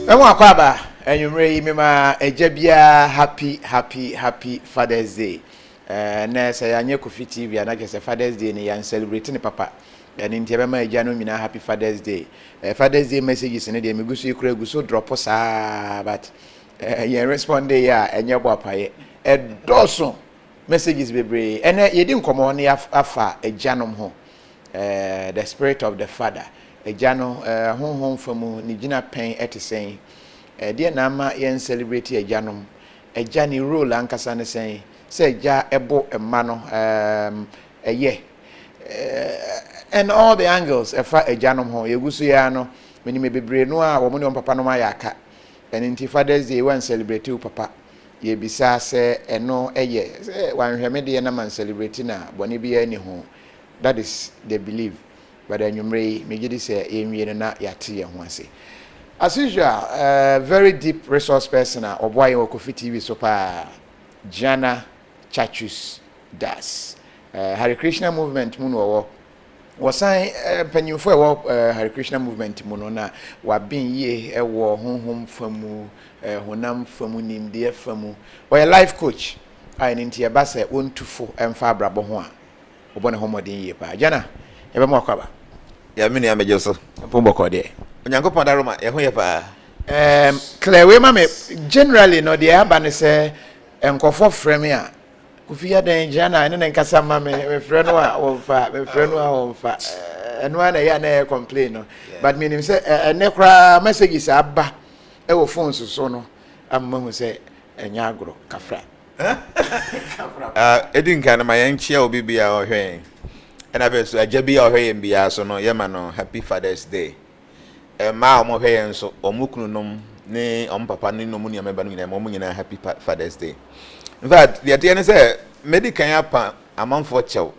Emo akwaba enyumre yi mema ejabia happy Father's Day. Na say anye Kofi TV na je say Father's Day ni yan celebrate ni papa. Yani ntia bema eja no nyina happy Father's Day. Father's Day messages ni de meguso ikura guso drop sa but yen respond ya enye bo apaye. Doso messages bebre. Ene yedi nkomo ni afa ejanom ho. The spirit of the father. Ejano honhom famu ni gina pen etisen de na ma yen celebrate ejanom ejani role ankasa ne sen se eja ebo emma no eye and all the angles efa ejanom ho yegusu ya no meni me bebre no a wo mo ne papa no ma ya aka enti Father's Day wan celebrate u papa ye bisa se eno eye wan hweme de na man celebrate na bone bia ni ho. That is the belief. But then you may get say na yati ho ase. As usual, very deep resource person or boy or Kofi TV so pa Jana Chachus Das. Hare Krishna movement muno was I penny for Hare Krishna movement muno na wa bin ye e wo home famu honam famu nim de famu or a life coach. I ntia ba say 124 emfa brabo ho a obone homodin ye pa Jana ebe mo akwaba ya mini ameje so pombo ko de onyankopon daroma ye ho ye pa clear we ma me generally no de aba ne say enkofo frame a Kofi ya den Jana ene nkasa ma me frɛ no a wonfa me frɛ no a wonfa eno na ya na complain no but meaning say ene kra messages aba e wo phone so no amma hu say enya agro kafra edin kan ma yen chia obi bia o hwen ena be so ajabi o hwen bia so no yema no happy Father's Day ma o mo hwen so o mukunu nom ne o papa ne nom ne ameba no nyina mo nyina happy Father's Day. In fact the atene say medical apa amanfo chew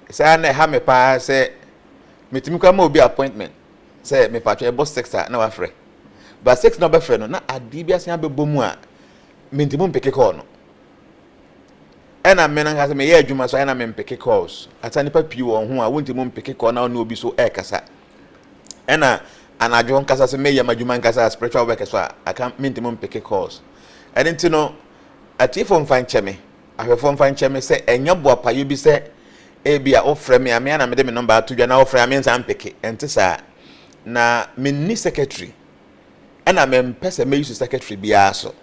say na ha me pa say metimi kwa ma obi appointment say me pa twa boss 6 na wa frɛ but 6 no be frɛ no na adi bia se abebo mu a mentimo mpeke call no ena mena ngase me ye adwuma so ena me mpeke calls ata nipa pii wo ho a wontimo mpeke call na ono obi so e kasa ena anajo nkasa se me ye madwuma nkasa spiritual work so aka mentimo mpeke calls enti no atifo mfan cheme ahwefo mfan cheme se enya bo apayo bi se e bia ofre me ame na me de me number atodwa na ofre ame nsan mpeke enti sa na me ni secretary ena me mpese me use secretary bia so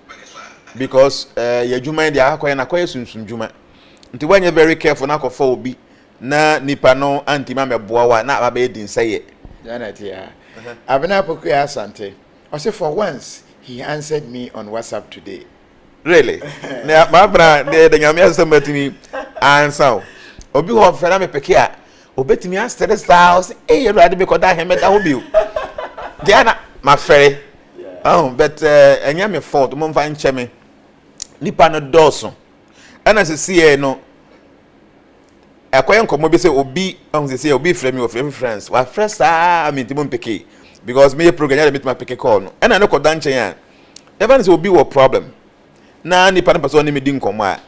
because yadwuma ndi akoye na koye sunsunjuma nti wanye very careful na kofa obi na nipa no antima meboa wa na aba be din saye Jana tia abena poku ya asante I say for once he answered me on WhatsApp today. Really? Na mabra de nyame asamatimi answer obi ho fera me peke a obetimi astere house erade be koda hemeta ho biu Diana my friend but enya me fault mo mfa ncheme nipa no doso ana se sie no akoyen komo bi se obi on se obi frame me of friends wa friends amintimo mpeke because me program ya meet my peke call no ana no koda nchen ya even se obi wo problem na nipa no person ni me di nkomo a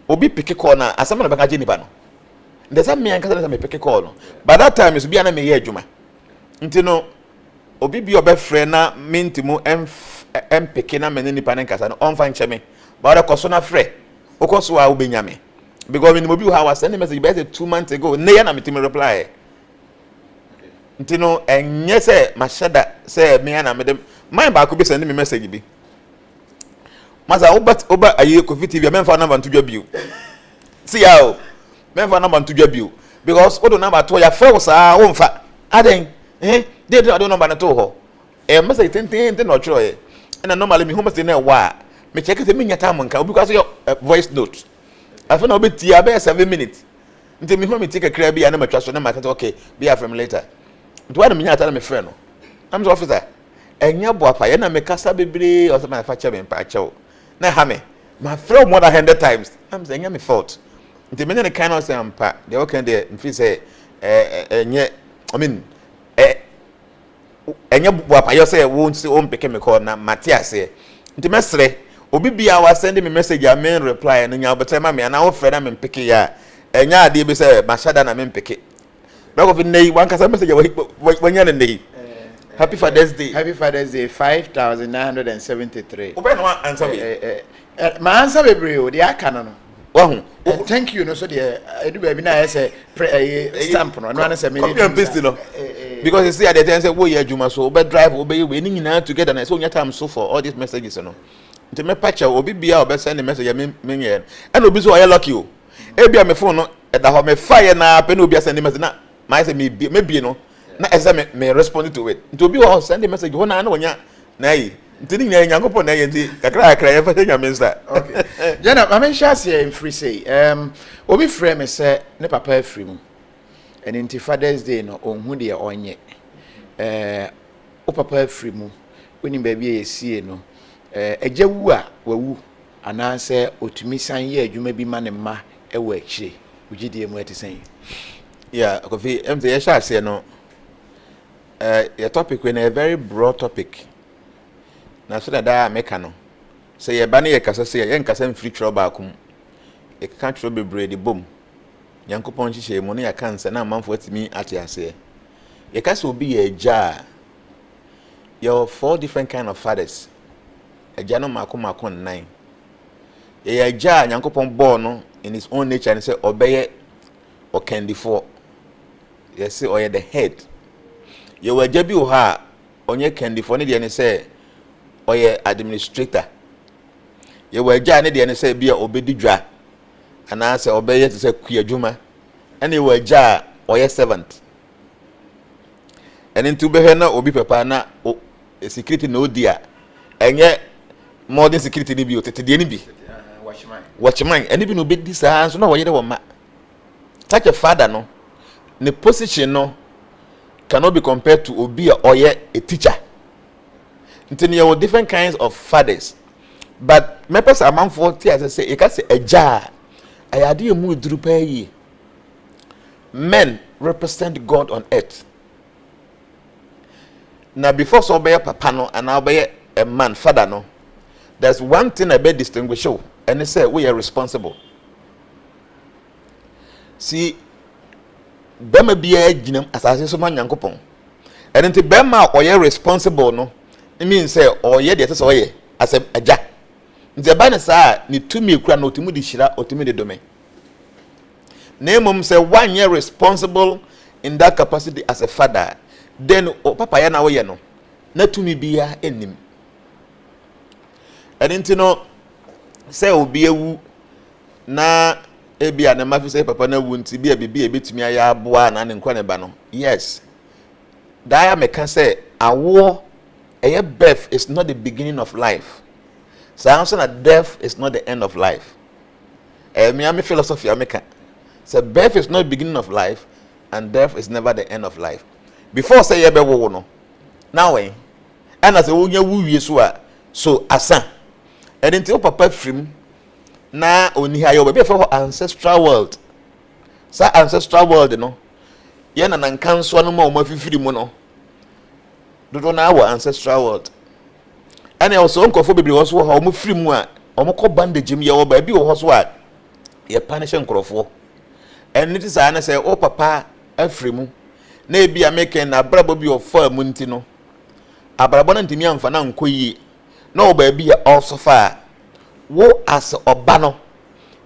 obi peke call na asama na baka je nipa no ndesa me anka na me peke call no by that time so bi ana me ye adwuma ntino obi bi obefre na mintimo empeke na me nipa nkasa no on fa ncheme ba koso na frɛ okoso a obenyame because when mobi how was send message by 2 months ago na ya na metimi reply ntino enye se mashada se me na me my ba ko bi send me message bi masa oba aye Kofi TV memfa number ntudwa bio see how memfa number ntudwa bio because odo number to ya frɛ sa wo mfa aden dey do number na to ho message tenten no chro e na normally me home say na wa me check it me nyata manka obi kwaso your voice note afa na obeti about 7 minutes nti me home me take a cry bia na matwa so na makata okay be from later nti wa na me nyata na me friend no am the officer enya bo apa ye na me kasa bebre o se ma fa che me pa che na ha me my friend more than 100 times am say enya me fault nti me na kind of say am pa the okay there me feel say enye I mean enya bo apa yo say won see on peke me call na Matias nti mesre obi bia wa send me message a main reply no nya obetema me na wo frɛ na me peke ya enya ade be say mashada na me peke na ko fi nei wan kasa message wanya ne nei Happy Father's Day. Happy Father's Day 5,973. Open no answer me. My answer be brave. The akana no. Wow. Thank you no so the edu baby na say stamp no no say me. Copy and paste no. Because you see at the time say wo ye adwuma so obe drive obe we ni nyina together na so nya time so for all these messages no. Nti me patch obi bia obe send the message me ye. And obi so oye lucky o. E bia me phone no e da ho me fire na pe no obi send the message na my say me be no. Na esa me respond to it. Nti obi wo send the message ho na wonya na yi. Nti ni nya nyankopɔ na ye nti kakra ye fa nya me nsa. Okay. Jana ma men sha say in free say obi frɛ me say ne papa afiri mu. And in Father's Day no onhu de onye. O papa afiri mu. Oni ba bia yesie no. Agya wu a wawu ana say otumi san ye adwuma bi ma ne ma e wa akire. Ugidie mu etisan. Yeah, Kofi, ye sha say no. Your topic when a very broad topic. Na so da meka no. Say ye ba ne ye kasa say ye nkasa mfiri tro ba akum. E ka tro bebre de bom. Yankopon hihye mu ne ya kansa na amanfo atimi ate ase. Ye kasa obi ye agya. Your 4 different kind of fathers. Agya no mako 9. Ye agya Yankopon born no in his own nature and say obeye okandifo. Ye say oye the head. Ye wagya bi o ha onye kandifo ne de ne say oye administrator. Ye wagya ne de ne say bia obedi dwa. Ana say obeye to say kuadwuma. Ene wagya oye servant. Ene ntu be na obi papa na security no dia. Enye modern security ni bi otete ni bi. Watchman. Ene bi no be dis so na woyede wo ma. Such a father no. The position no cannot be compared to obi oye a teacher. Nti you have different kinds of fathers. But me person among 40 as I say e ka say agya ayade mu duru pa yi. Men represent God on earth. Now before so be papa no and now be a man father no, there's one thing I be distinguish you and they say we are responsible. See bema bia ginam asase so man Yankopon. And nti bema oye responsible no, it means say oye de say oye as a agya. Nti ba ne sa ni tumi kura no tumi di hira otumi de dome. Name say 1 year responsible in that capacity as a father. Then papa ya na wo ye no. Na tumi bia enim. And nti no say obi ewu na ebia na mafi say papa na wu nti bia bibi ebetumi aya aboa na ne nkwa ne ba no. Yes. That me can say awo a birth is not the beginning of life. So I'm saying that death is not the end of life. Me philosophy I make. So birth is not the beginning of life and death is never the end of life. Before say ye be wo no. Now and as a wonya wu wie so asa. And until papa frim na oni ha yo be for ancestral world. Sa ancestral world no. Ye na nankan so no ma o mafifiri mu no. Dodo na our ancestral world. And also nkofo bebre wo so ha o mafiri mu a o mko bandage mu ye wo ba bi wo so a ye punish nkrofo. And it is ana say o papa afiri mu na e bia make na brabo bi ofo mu nti no. Abrabo na ntimi amfa na nkoyi. Na o ba bia also fa wo as oba no.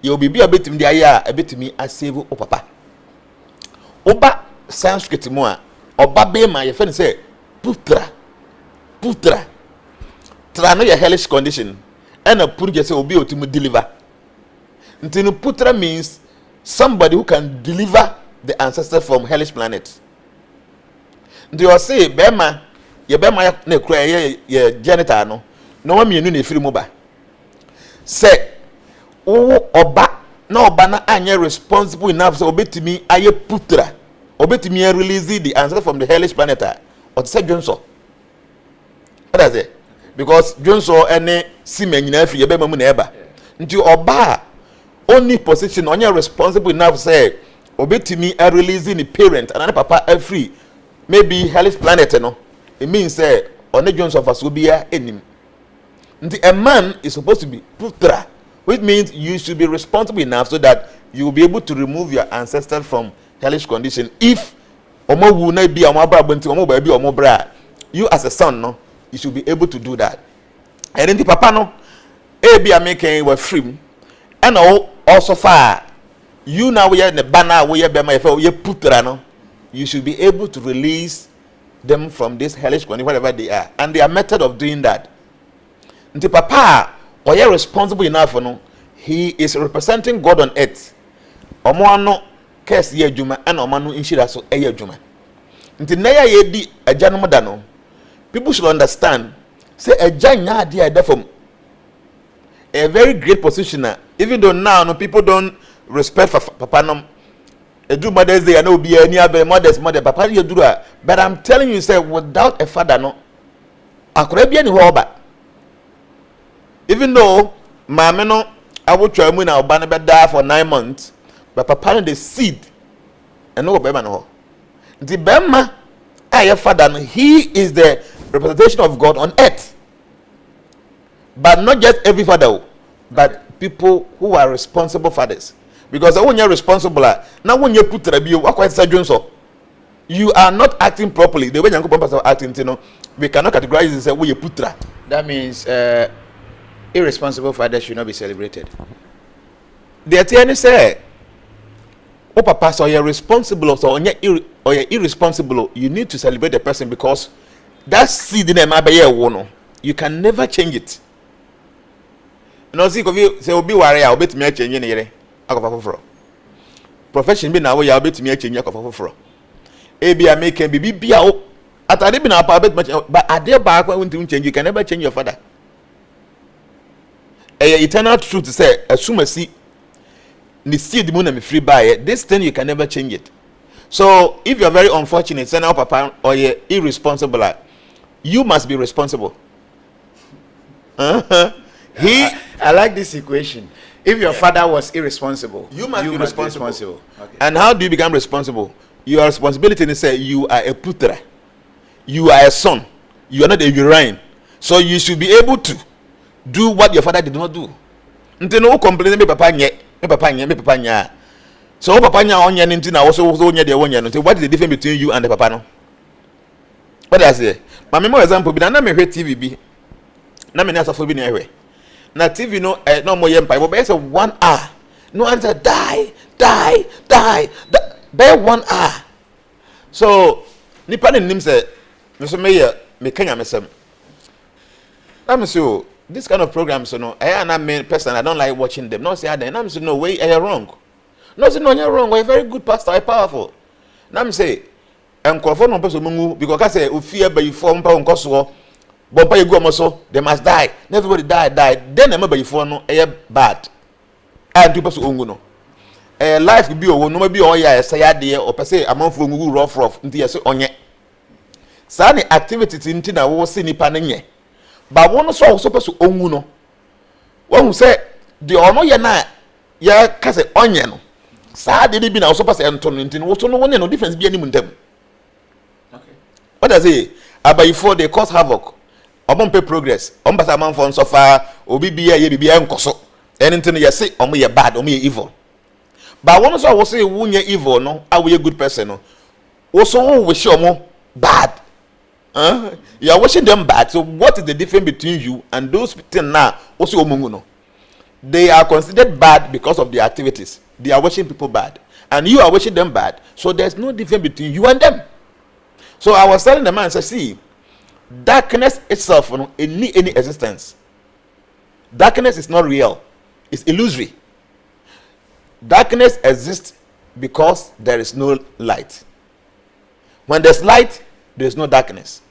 Ye obibi abetimi dia ya abetimi asave o papa. Oba Sanskrit mu a oba be ma ye fe say putra tra no your hellish condition and a purge say obi otimu deliver. Ntinu putra means somebody who can deliver the ancestor from hellish planet. Nti you say bema ye bema na kura ye janitor no wa mienu na efiri mu ba. Say oba na oba na anya responsible enough so obetimi aye putra. Obetimi release the ancestor from the hellish planet. Or say Johnson. What does it? Because Johnson any semen nyina free ebe mamu na eba. Nti oba only position only responsible enough say obetimi releasing the parent and papa free maybe hellish planet no. It means say only Johnson for so bia enim. Nti a man is supposed to be putra, which means you should be responsible enough so that you will be able to remove your ancestors from hellish condition if omo wu na bia omo abra bonti omo ba bia omo bra you as a son, no, you should be able to do that. And then the papa, no, be a making were free, and also far. You now we are in the banner, we are bema, you put no, you should be able to release them from this hellish condition, whatever they are, and their method of doing that. The papa, or you responsible enough for no, he is representing God on earth. Omo curse ye juma, and omanu inshira so eye juma. Nti neya ye di agya no moda no, people should understand say agya nya ade ida from a very great position, even though now no people don't respect for papa no. Edu Mother's Day, I know be any other mother's mother, papa you do that. But I'm telling you, say without a father, no, I could be any robber. Even though my no, I would try when I'll ban die for 9 months, but papa the seed, and no bema no. The bema, I father, no, he is the representation of God on earth. But not just every father, but people who are responsible fathers. Because when you're responsible, now when you put you are not acting properly. The way you're acting, you know, we cannot categorize it as way you put. That means irresponsible fathers should not be celebrated. The attorney say, "Oh, papa, so you're responsible, or you're irresponsible. You need to celebrate the person because that seed in a you can never change it." You know, see, if you say, "Obi warrior, I'll bet me a change." Profession be now we are bet me a change of Abia make a baby at a been a much, but at their back when to change, you can never change your father. A eternal truth to say, assume a see the seed moon and free by it. This thing you can never change it. So if you're very unfortunate, send out papa or you're irresponsible, you must be responsible. I like this equation. If your father was irresponsible, you must be responsible. Okay. And how do you become responsible? Your responsibility is say you are a putra, you are a son, you are not a urine. So you should be able to do what your father did not do. Until no complain, me papa nye. So papa nya onye ninti na also onye de onye no. What is the difference between you and the papa no? What do I say? My more example bi na me hwe TV bi. Na me na sofo bi na hwe. Na TV no no more yempa. But say 1 hour. No answer die. By 1 hour. So nipa ne nim say me so me kanya mesem. I'm so this kind of programs, you know, I am a person, I don't like watching them. No, say I then I'm saying no way, you're wrong. No, say no, you're wrong. You're a very good pastor, you're powerful. Now I'm say, I'm confirmed on person mungu because I say if fear by you form pa unkoso, bompa you go moso, they must die. Everybody die. Then I'm by you for no, bad. I do person ungu no. Life will be no maybe oh yeah, say ade or per se among for mungu rough. Nti yes onye. Sa ni activities nti na wo se nipa nenye. But one so supposed to own no. One who say the honor ya na ya kase onye no. Sa did be now supposed to enter into what no difference be any muntem. Okay. What does it? About before they cause havoc. Obon pay progress. Ombasa man for so far obi bia ye bibia enkoso. Anything you say omo ye bad, omo ye evil. But one so say wunye evil no, a we a good person no. Also we show omo bad. You are wishing them bad. So what is the difference between you and those people now? Also, omunguno. They are considered bad because of their activities. They are wishing people bad, and you are wishing them bad. So there's no difference between you and them. So I was telling the man, say, see, darkness itself, any existence. Darkness is not real; it's illusory. Darkness exists because there is no light. When there's light, there is no darkness.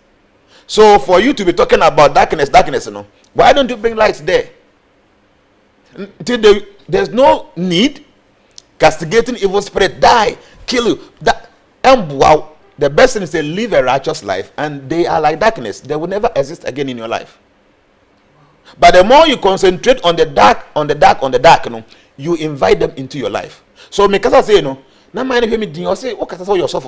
So for you to be talking about darkness, you know, why don't you bring light there? There's no need. Castigating evil spirit, die, kill you. The best thing is to live a righteous life, and they are like darkness. They will never exist again in your life. But the more you concentrate on the dark, you know, you invite them into your life. So because say, you know, now mind if you say, what can I say yourself?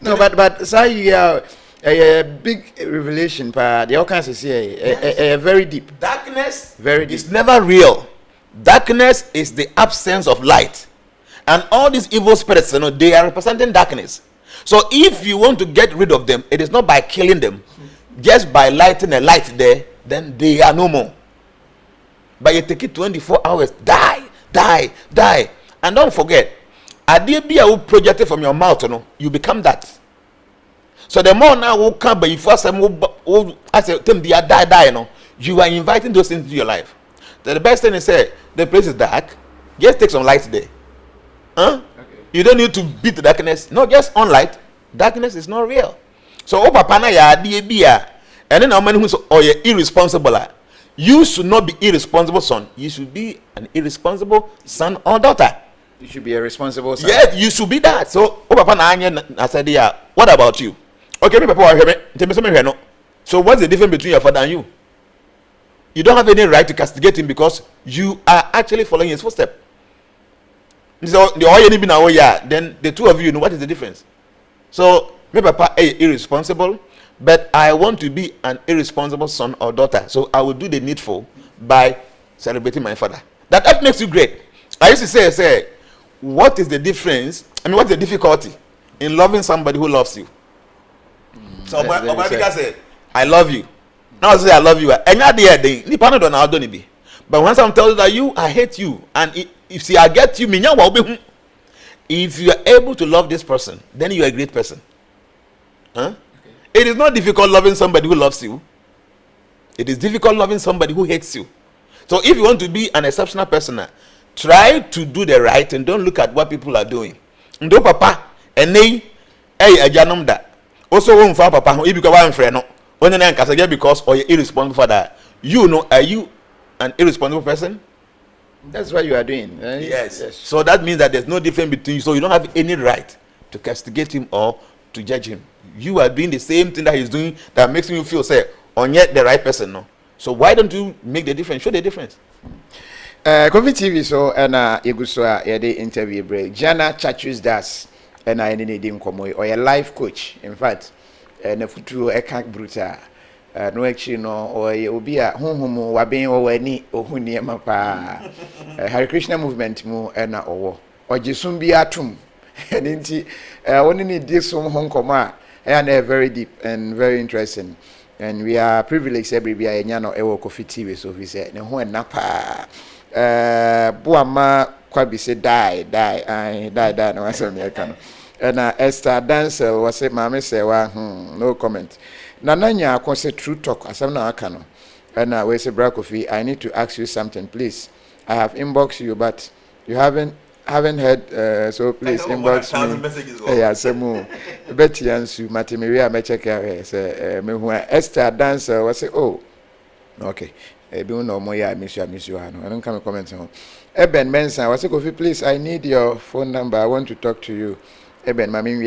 No, but say you are a big revelation, but the all kinds of say a very deep. Darkness very deep. Is never real. Darkness is the absence of light, and all these evil spirits, you know, they are representing darkness. So if you want to get rid of them, it is not by killing them, just by lighting a light there, then they are no more. But you take it 24 hours, die. And don't forget, idea be a projected from your mouth, you become that. So the more now will come, but if you I say them they are die, you are inviting those things into your life. So the best thing is say the place is dark, just take some light there. Okay. You don't need to beat the darkness. No, just on light. Darkness is not real. So oh papa na ya idea be and then how many who say oh you're irresponsible. You should not be irresponsible son. You should be an irresponsible son or daughter. You should be a responsible son. Yeah, you should be that. So oh papa na anya I said yeah. What about you? Okay, papa so what's the difference between your father and you? You don't have any right to castigate him because you are actually following his footsteps. So the oil be now then the two of you know what is the difference. So my papa is irresponsible, but I want to be an irresponsible son or daughter. So I will do the needful by celebrating my father. That makes you great. I used to say, what is the difference? I mean, what's the difficulty in loving somebody who loves you? So Obadika said, I love you. Now I say I love you. And but when someone tells you that I hate you, and if I get you, if you are able to love this person, then you are a great person. Huh? Okay. It is not difficult loving somebody who loves you. It is difficult loving somebody who hates you. So if you want to be an exceptional person, try to do the right and don't look at what people are doing. Ndo papa, ene, ajanum da. Also won't for papa, if you go one friend, because or you're irresponsible for that. You know, are you an irresponsible person? That's what you are doing. Right? Yes. So that means that there's no difference between you. So you don't have any right to castigate him or to judge him. You are doing the same thing that he's doing that makes you feel say, on yet the right person. No. So why don't you make the difference? Show the difference. Coffee TV so and Iguswa the interview break. Jana Chachus das and I need him come or a life coach. In fact, and a futu a can't bruta. No actually no or you be a home wabin or any or who near mapa Hare Krishna movement mu and or Jisum be atum and inti only need this from Hong Kong and very deep and very interesting. And we are privileged every year in Yano Ewo Coffee TV so we say no one napa Buama Kwabi say die no answer me and Esther Dancel was say mama say no comment. Nananya I say true talk asam na akano. And we say Bra Kofi, I need to ask you something, please. I have inboxed you, but you haven't heard. So please inbox me. Yeah, semu. Betty Ansu, Matimiria, me check out. Say me who Esther Dancer was say oh, okay. Be no more. I miss you. I don't come comment on. Eben Mensa was say Kofi, please. I need your phone number. I want to talk to you. Eben, mami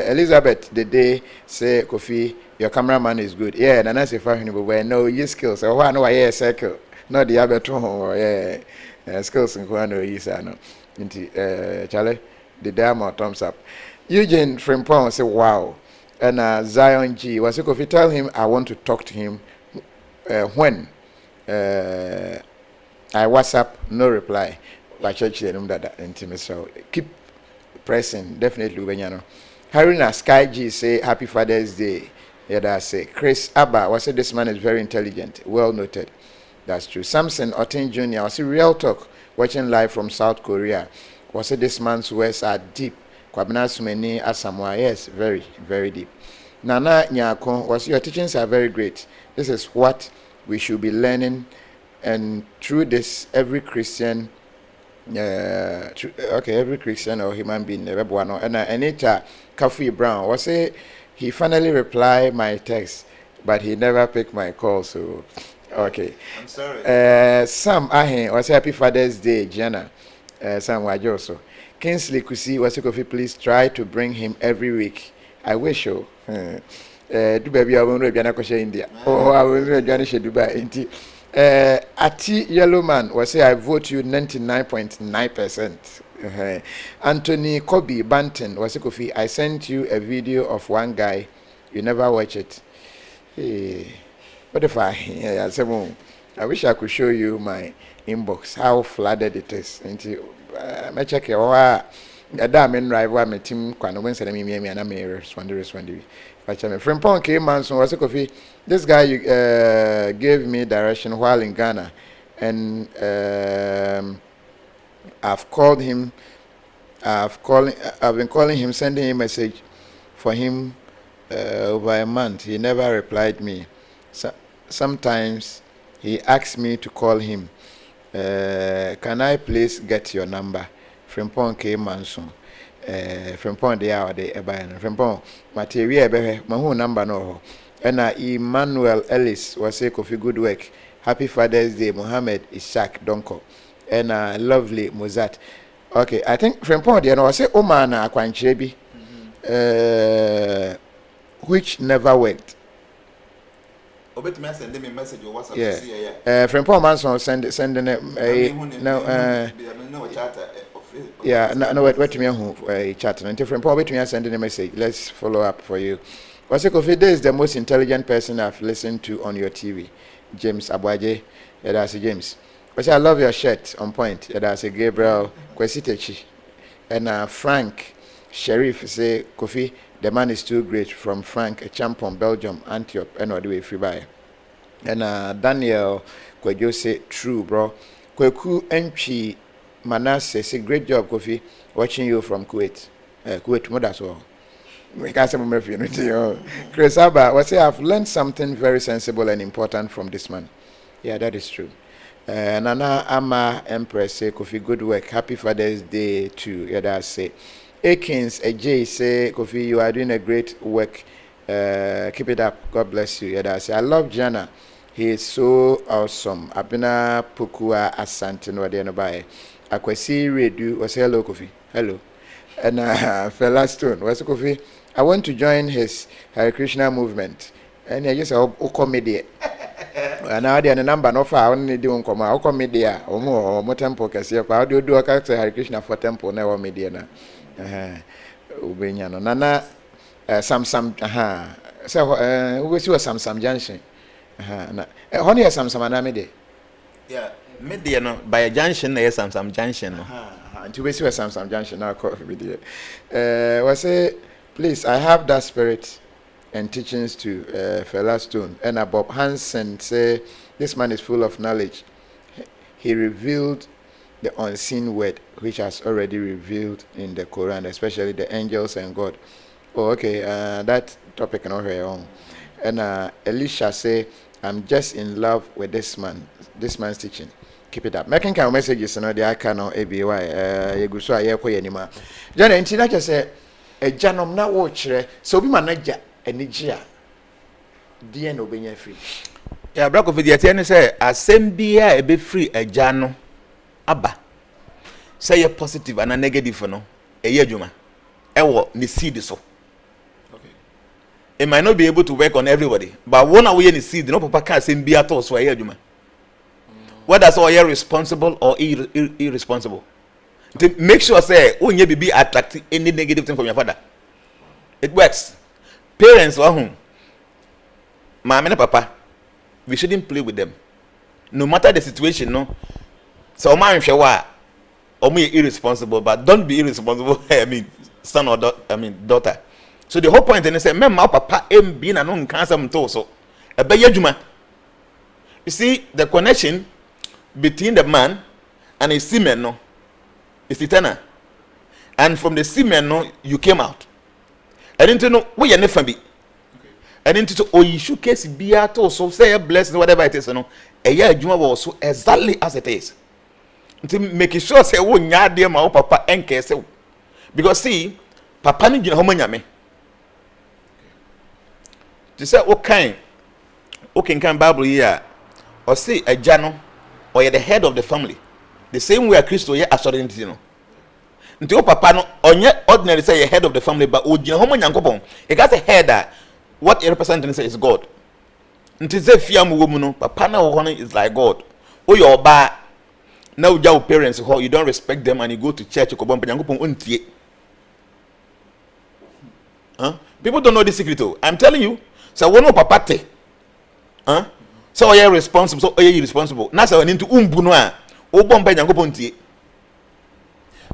Elizabeth, the day say Kofi, your cameraman is good. Yeah, and I say for him, but no use skills. So I know I circle, not the other two. Yeah, skills and no use. I know. Charlie, the demo thumbs up. Eugene Frimpong say wow, and Zion G was if you tell him I want to talk to him when I WhatsApp no reply. By church that intimate so keep pressing definitely Ubenyano. Harina Sky G say happy Father's Day. Yeah, that's it. Chris Abba was say this man is very intelligent, well noted. That's true. Samson Otin Jr. was real talk watching live from South Korea. Was say this man's words are deep. Kwabena Sumeni Asamoah, yes, very, very deep. Nana Nyako was your teachings are very great. This is what we should be learning, and through this every Christian every Christian or human being and Anita Kafi Brown was say he finally replied my text, but he never picked my call. So okay, I'm sorry. Sam Ahen was happy Father's Day, Jana. Sam Wajoso. Kingsley Kusi was Kofi, please try to bring him every week. I wish you. Do baby I won't read India. Oh, I will read Dubai. Ati Yellow Man was say I vote you 99.9%. Anthony Kobe Banton was Kofi, I sent you a video of one guy, you never watch it. Hey, what if I wish I could show you my inbox how flooded it is. I check it. Ada men rival my team kwano when send me and I may respond. But my friend Pon came man so was a coffee. This guy gave me direction while in Ghana, and I've been calling him, sending him a message for him over a month. He never replied me. So, sometimes he asks me to call him. Can I please get your number? Frimpong K Manson. Frimpong de hour de ebayan. Frimpong material ebe my whole number no. And Emmanuel Ellis was say coffee good work. Happy Father's Day, Mohammed Ishak Donko. And lovely Mozart. Okay, I think Frimpong de no say Omana Akwanchebi. Which never worked. Obet me send me message or WhatsApp. Yeah. Frimpong Manson sending no wait me who chat and different Paul wait me sending a message. Let's follow up for you. What's Kofi is the most intelligent person I've listened to on your TV. James Abwaje. Yeah, that's James. But I love your shirt on point. Yeah, that's Gabriel Kwesitechi. And Frank Sheriff say Kofi, the man is too great, from Frank, a champion Belgium, Antioch, and all the way free by. And Daniel Kwejo say true, bro. Kweku Enchi Manasseh say great job, Kofi, watching you from Kuwait. Kuwait, more that's all. Chris Abba, what say I've learned something very sensible and important from this man. Yeah, that is true. Nana Ama Empress say Kofi, good work. Happy Father's Day too. Yeah, that's say. Akins AJ say Kofi, you are doing a great work. Keep it up. God bless you. Yeah, that's say. I love Jana. He is so awesome. Abina Pukua Asante no de no bae. Akwesi Redu was hello Kofi. Hello. And Fela Stone was Kofi. I want to join his Hare Krishna movement. And I just comedy. And now the number no far only do on media or more temple kasi how do a character Hare Krishna for temple now media na. Ubenyano. Nana Sam so we see Sam Junction. Honey Sam anamide. Yeah, media no by a junction na Sam Junction no. Until we see Sam Junction now call media. Was say please, I have that spirit and teachings to Fela Stone. And Bob Hansen say, this man is full of knowledge. He revealed the unseen word, which has already revealed in the Quran, especially the angels and God. Oh, okay, that topic not very on. And Elisha say, I'm just in love with this man's teaching. Keep it up. Making kind of messages, you know, the icon or ABY, you go so I hear anymore. John, and Tina say, a janom na watchere so be manager enija die na obenya free ya brako video tie ne say asem bia e be free aja no aba say you positive and negative no e ye adwuma e wo ne seed so okay it might not be able to work on everybody but one away ne seed no papa ka asem bia to so e ye adwuma whether so you responsible or irresponsible. To make sure say oh you be attract any negative thing from your father. It works. Parents or home. Mama and papa, we shouldn't play with them. No matter the situation, no. So man if you are irresponsible, but don't be irresponsible, son or daughter. So the whole point and say, "Mama, papa, being an own cancer so a you see the connection between the man and his semen, no. It's eternal. And from the semen, no, you came out. I didn't know where you never be. I didn't know, you should case be at all, so say a blessing, whatever it is, no. A year, you was so exactly as it is. To make sure, say, oh, ya dear, my papa, and case. Because, see, papa, need you, how many to say, okay, can Bible here, or say a jano, or you're the head of the family. The same way a Christo ye assuring you know. Until papa no onye ordinary say a head of the family, but ojina homo nyankopon. He got a head that what he represents is God. Until say fiam woman no papa na wo is like God. O your ba now your parents how you don't respect them and you go to church ko bon nyankopon ontie. People don't know this secret. I'm telling you. So one papa te. So you're responsible, so you're irresponsible. Na say into umbu no a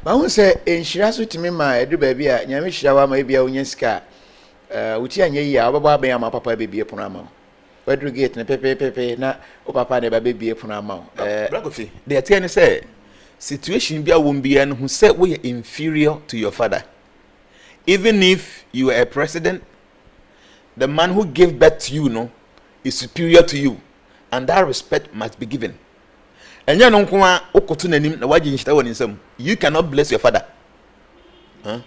But who say insurance to me my do baby a nyame hyira wa ma bia onya sika wuti anye yi a obaba ben ama papa baby epono ama wadru gate ne pepe na o papa ne ba baby epono ama Bragofi they are telling say situation bia won bia no who say we are inferior to your father. Even if you are a president, the man who gave birth to you no is superior to you, and that respect must be given. And you know, you cannot bless your father. Huh?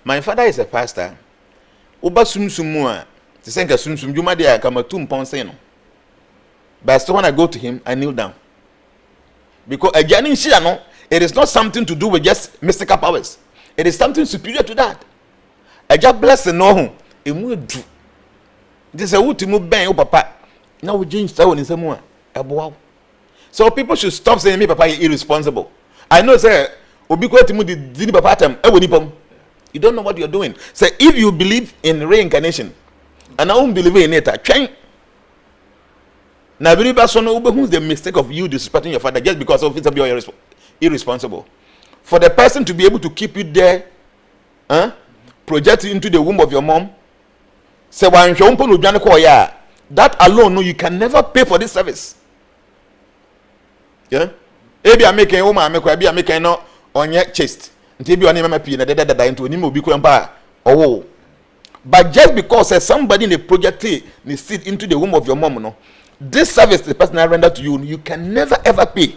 My father is a pastor. Oba sumsumua, the senka sumsum, you might come a 2 pounds. But still, when I go to him, I kneel down. Because again, it is not something to do with just mystical powers. It is something superior to that. I just bless the no. This is a wood to move bang, papa. Now we change that one in some more. So people should stop saying me, papa, you're irresponsible. I know, sir. You don't know what you're doing. So if you believe in reincarnation, and I don't believe in it, change. Now, who's the mistake of you disrespecting your father just because of it you're irresponsible? For the person to be able to keep you there, project into the womb of your mom, say that alone, no, you can never pay for this service. Yeah, maybe I'm making woman, maybe I'm making no on your chest. Until you are into oh, but just because somebody in the project they sit into the womb of your mom, no, this service the person I render to you, you can never ever pay.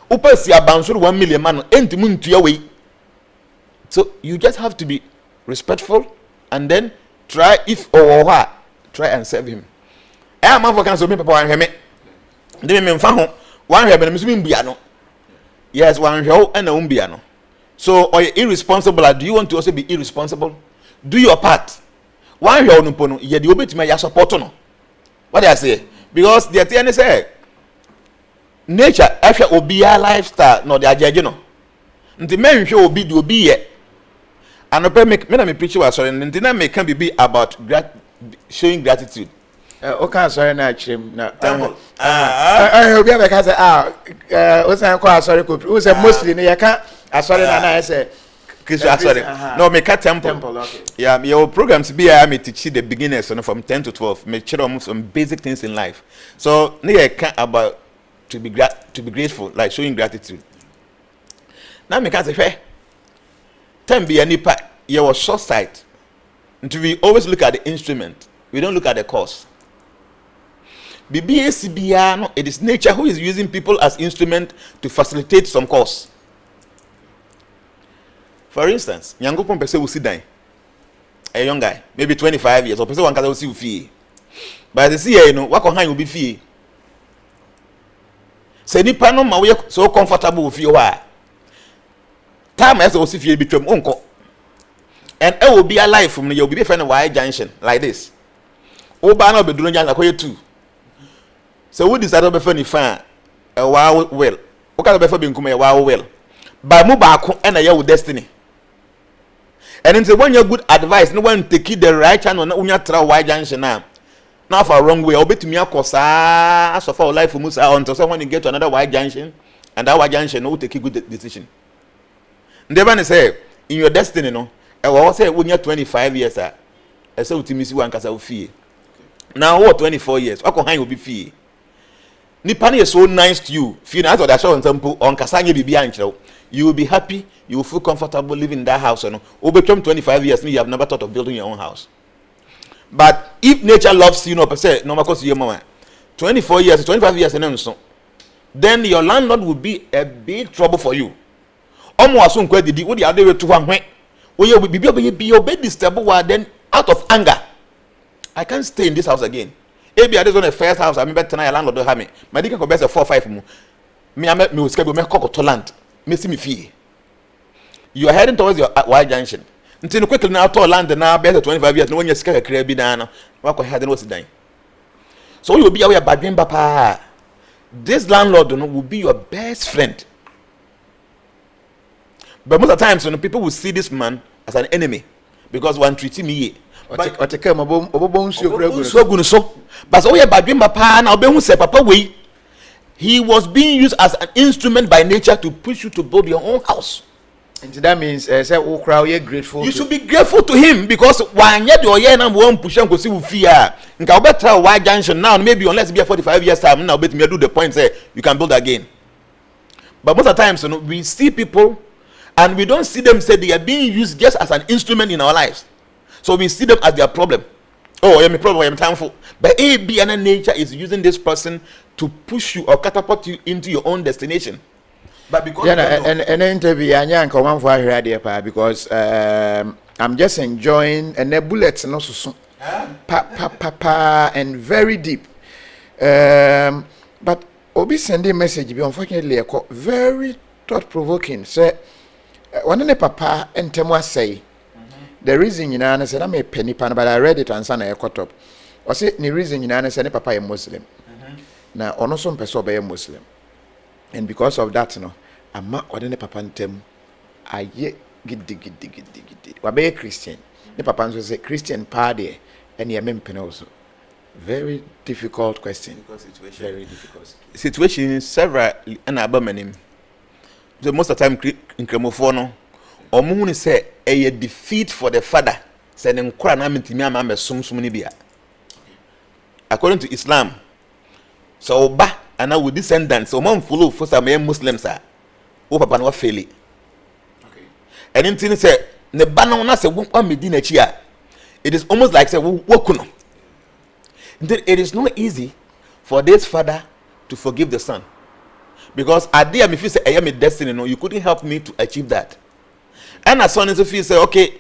Upa si abansuru 1 million man, enti muntu your way. So you just have to be respectful and then try if or what try and serve him. I am for cancel me papa and him. They me mfa ho one hwe be me biano. Yes, one hwe and a umbiano. So are you irresponsible? Do you want to also be irresponsible? Do your part. One hwe no pono ye de obetime ya support no. What do I say? Because the thing say nature after obi lifestyle no the ajeje no. Nti men hwe obi de obi ye. And I make me preach was sorry and then make can be about showing gratitude. Okay, sorry na chim na I hope you can say what's I sorry who say mostly you can sorry na I say sorry no make a temple okay. Yeah, your programs be I teach the beginners from 10 to 12 make sure some basic things in life. So I can about to be grateful, like showing gratitude. Now me can say hey, time be any part you was short sight. Until we always look at the instrument, we don't look at the cause. BBACBR, it is nature who is using people as instrument to facilitate some cause. For instance, Nyango Pompese will sit down. A young guy, maybe 25 years, or person one will see fee. But the CA, what can will be fee? Say ni pano ma we so comfortable with you why. Time as also fee between uncle. And it will be alive from you will be friend wide junction like this. Obana be doing like too. So we decided to be fan a wow well. Okay, be being come a wow well. But move back and a year destiny. And then say when you good advice, no one take the right channel, no one try wide junction now. Now for wrong way, I'll bet me a course so for life for Musa until someone you get to another wide junction, and that wide junction will take a good decision. The man say in your destiny, no. I will say when you're 25 years, I say to miss one casa fee. Now what 24 years? What can you be fee? Nipani is so nice to you. Feel as that show example on Kasanya be behind you. You will be happy, you will feel comfortable living in that house. Over 25 years, you have never thought of building your own house. But if nature loves you, no per se, no matter your mama, 24 years, 25 years, and then your landlord will be a big trouble for you. Almost soon, what the other way to one way. Will you be obeyed disturbed then out of anger? I can't stay in this house again. Maybe I just on the first house. I remember tonight landlord don't have me. My dick can best 4 or 5 more. Me I met me with schedule me cock to land. Me see me fee. You are heading towards your wide junction. Until quickly now to land now better 25 years. No one you scare a career be done. What can happen was dying. So you will be away bad papa. This landlord will be your best friend. But most of the times when people will see this man as an enemy because one treating me. But so papa way he was being used as an instrument by nature to push you to build your own house. And that means say okra you're grateful. You should be grateful to him because when you do your number one push and go see fear. Nka better why junction now maybe unless be 45 years time now bet me do the point say you can build again. But most of the times, we see people and we don't see them say they are being used just as an instrument in our lives. So we see them as their problem. Oh, I'm a problem, I'm thankful. But A, B, and nature is using this person to push you or catapult you into your own destination. But because and interview because I'm just enjoying and the bullets and also and very deep. But Obi sending message be unfortunately very thought provoking. Say one ne papa entemo say the reason I said I'm a penny pan, but I read it and son I caught up. Or say the reason I said papa is Muslim. Now ono some person be Muslim. And because of that, I'm not ordinary papa ntem. I ye giddy. We be Christian. The papa say Christian party, and ye mempen also. Very difficult question. Very difficult situation. Several and abamanim. So most of the time in Cremofono, or moon say a defeat for the father. Sending Quranamintimiam sumsunibia. According to Islam, so ba. And now with descendants, so mom follow for some Muslims are papa no fail. Okay. And in thing say the banner na say one medina chia. It is almost like say wokuno. It is not easy for this father to forgive the son. Because at the if you say I am a destiny, no, you couldn't help me to achieve that. And as son is if you say, okay,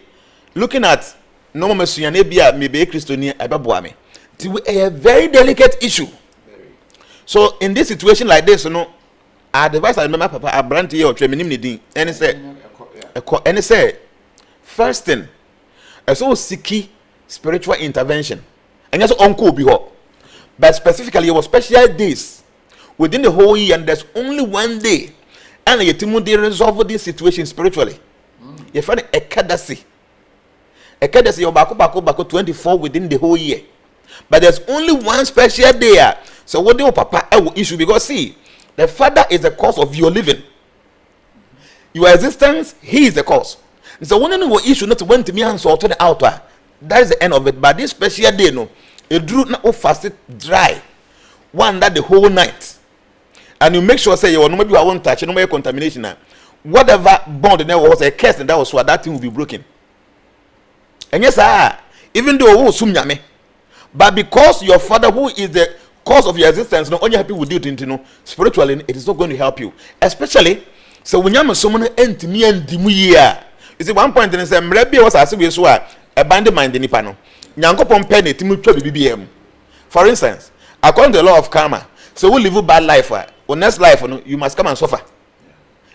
looking at no mesuyane bia me be Christian ababoa me. It's a very delicate issue. So in this situation like this, I advise I remember papa I brand here or training and say first thing so seek spiritual intervention. And yes uncle be hot. But specifically it was special days within the whole year and there's only one day and you they resolve this situation spiritually. You find a kadasi your bako 24 within the whole year. But there's only one special day. So what do papa will issue? Because see, the father is the cause of your living. Your existence, he is the cause. So when you will issue not went to me and so to the outer, that is the end of it. But this special day, no, it drew not fasted dry. One that the whole night. And you make sure say you maybe I won't touch, no more contamination. Whatever bond there was a curse and that was so that thing will be broken. And yes, even though sumyame. But because your father, who is the cause of your existence, not only happy with you, spiritually, it is not going to help you. Especially, so when you have someone and me and Dimuya, you see, one point in the maybe was as we saw a band mind in Nipano. Yanko Pompeni, Timucho BBM. For instance, according to the law of karma, so we live a bad life, or next life, you must come and suffer.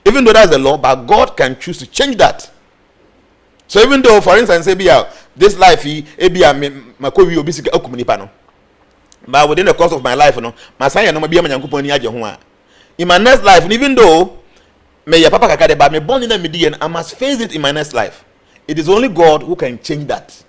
Even though that's the law, but God can choose to change that. So even though, for instance, this life, but within the course of my life, my son no be in my next life, and even though may your papa kakade but me born in a median, I must face it in my next life. It is only God who can change that.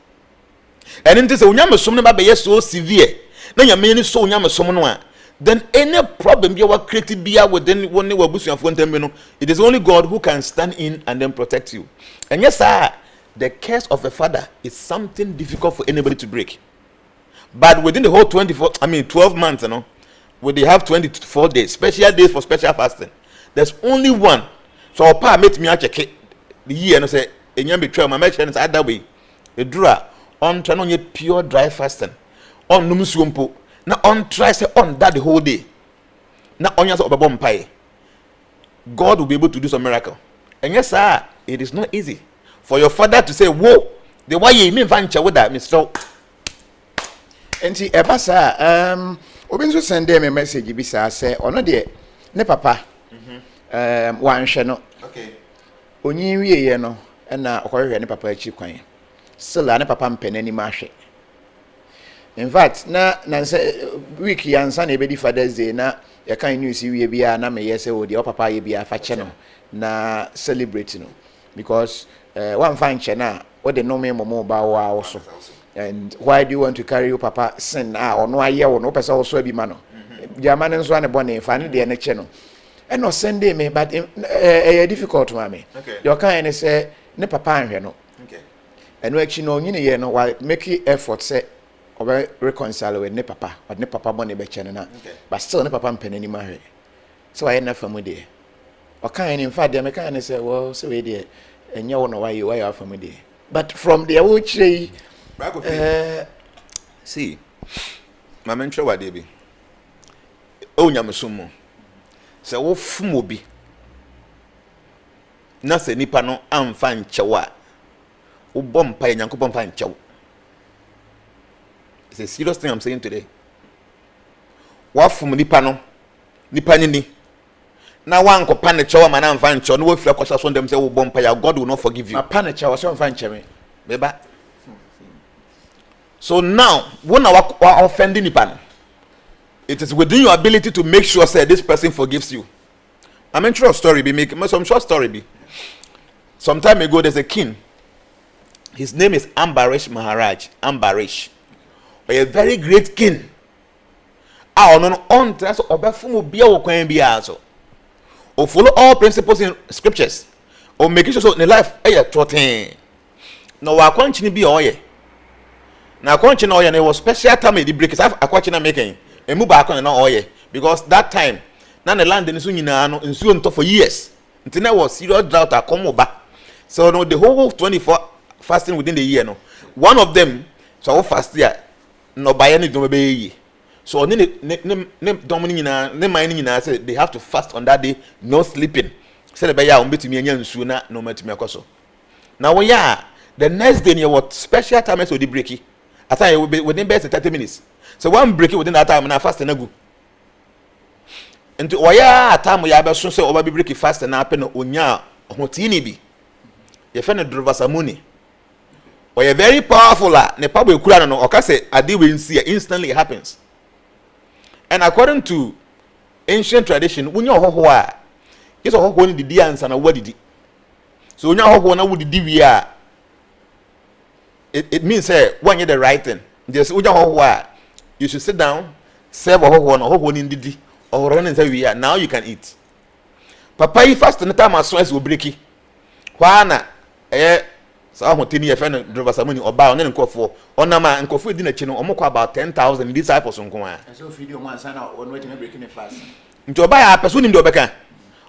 And in this when you so severe, then you mean so someone then any problem you are created within one it is only God who can stand in and then protect you. And yes, sir, the curse of a father is something difficult for anybody to break. But within the whole 12 months, when they have 24 days, special days for special fasting, there's only one. So our pa met me check it the year and say, and you betray my mention is that way. A draw on try on pure dry fasting. On numusumpo. Now on try say on that the whole day. Now on your bomb pie. God will be able to do some miracle. And yes, sir, it is not easy for your father to say, whoa, the way you mean venture with that, Mr. Enti ebasa obi nso send them a message bi say ono de ne papa wanhwe no okay onyi wieye no na okohwe ne papa achi kwan sila ne papa mpenani ma hwe in fact na say week yansa na ebedi Father's Day na ya kan news wie bia na me yese o de papa ye bia fa che no na celebrate no because one fine che na o de no me momo ba wa also. And why do you want to carry your papa sin or no aye or no person also be mano? German and so on a bonnet, funny the channel. and no Sunday me but difficult to me. Okay. Your kind say ne papa anhwe no. Okay. And no actually no nyine ye no while making effort say or reconcile with ne papa but ne papa money be chene na. Okay. But still ne papa mpene ni mahwe. So I na famu de. Or kind in fact dem kind say well so we dey enya wo no why you famu de. But from there which see my mentor what dey be. O nyamesumo. Se wo fumo bi. Na se nipa no amfa nchewa. Wo bompa Nyankopon fa nchew. It's a serious thing I'm saying today. Wa fum nipa no. Nipa ni. Na wan ko pa ne chewa ma na amfa nchew no wo fira kwasa so ndem se wo bompa ya God will not forgive you. Ma pa ne chewa so amfa ncheme. Beba. So now, when wa offending nipa no. It is within your ability to make sure say this person forgives you. I mean, true story be make some short story be. Some time ago, there's a king. His name is Ambarish Maharaj. Ambarish, a very great king. On trust obefumu bia wo kwan bia also. O follow all principles in scriptures. O make sure so in life trotin. No wa kwanchini bia oye. Na kwanchini oye na was special time the break is akwachina making. Emu ba akon na oye because that time na the land nso nyina no nsuo nto for years until there was serious drought akomoba. So no the whole 24 fasting within the year no one of them so fast year no buy ni do be yi so ne dom nyina ne man nyina say they have to fast on that day, no sleeping, say the be ya on betumi anya nsuo na no matumi akoso na wo ya the next day you what special time so the breaki at time within best 30 minutes. So one break it within that time na fast na go. Into oya time ya be so say oba be break fast na ape no onya hotini bi. Ye fe no Drovasamuni. Oya very powerful ne pabo ekura no oka say ade we nsi instantly it happens. And according to ancient tradition, unya hoho a yeso hoho ni didi ansa na wadidi. So unya hoho na wudidi wi a it means say one the right thing. Just unya hoho a you should sit down, serve a whole in didi, or run and say we are now you can eat. Papa, you fast in the time as soon as we break it. Wana, so I'm telling you, if I drove us a money or bow and then call for Onama and Kofu dinner channel, almost about 10,000 disciples on Kuma. And so, video one son out on waiting breaking the fast. To buy a person in the Becca.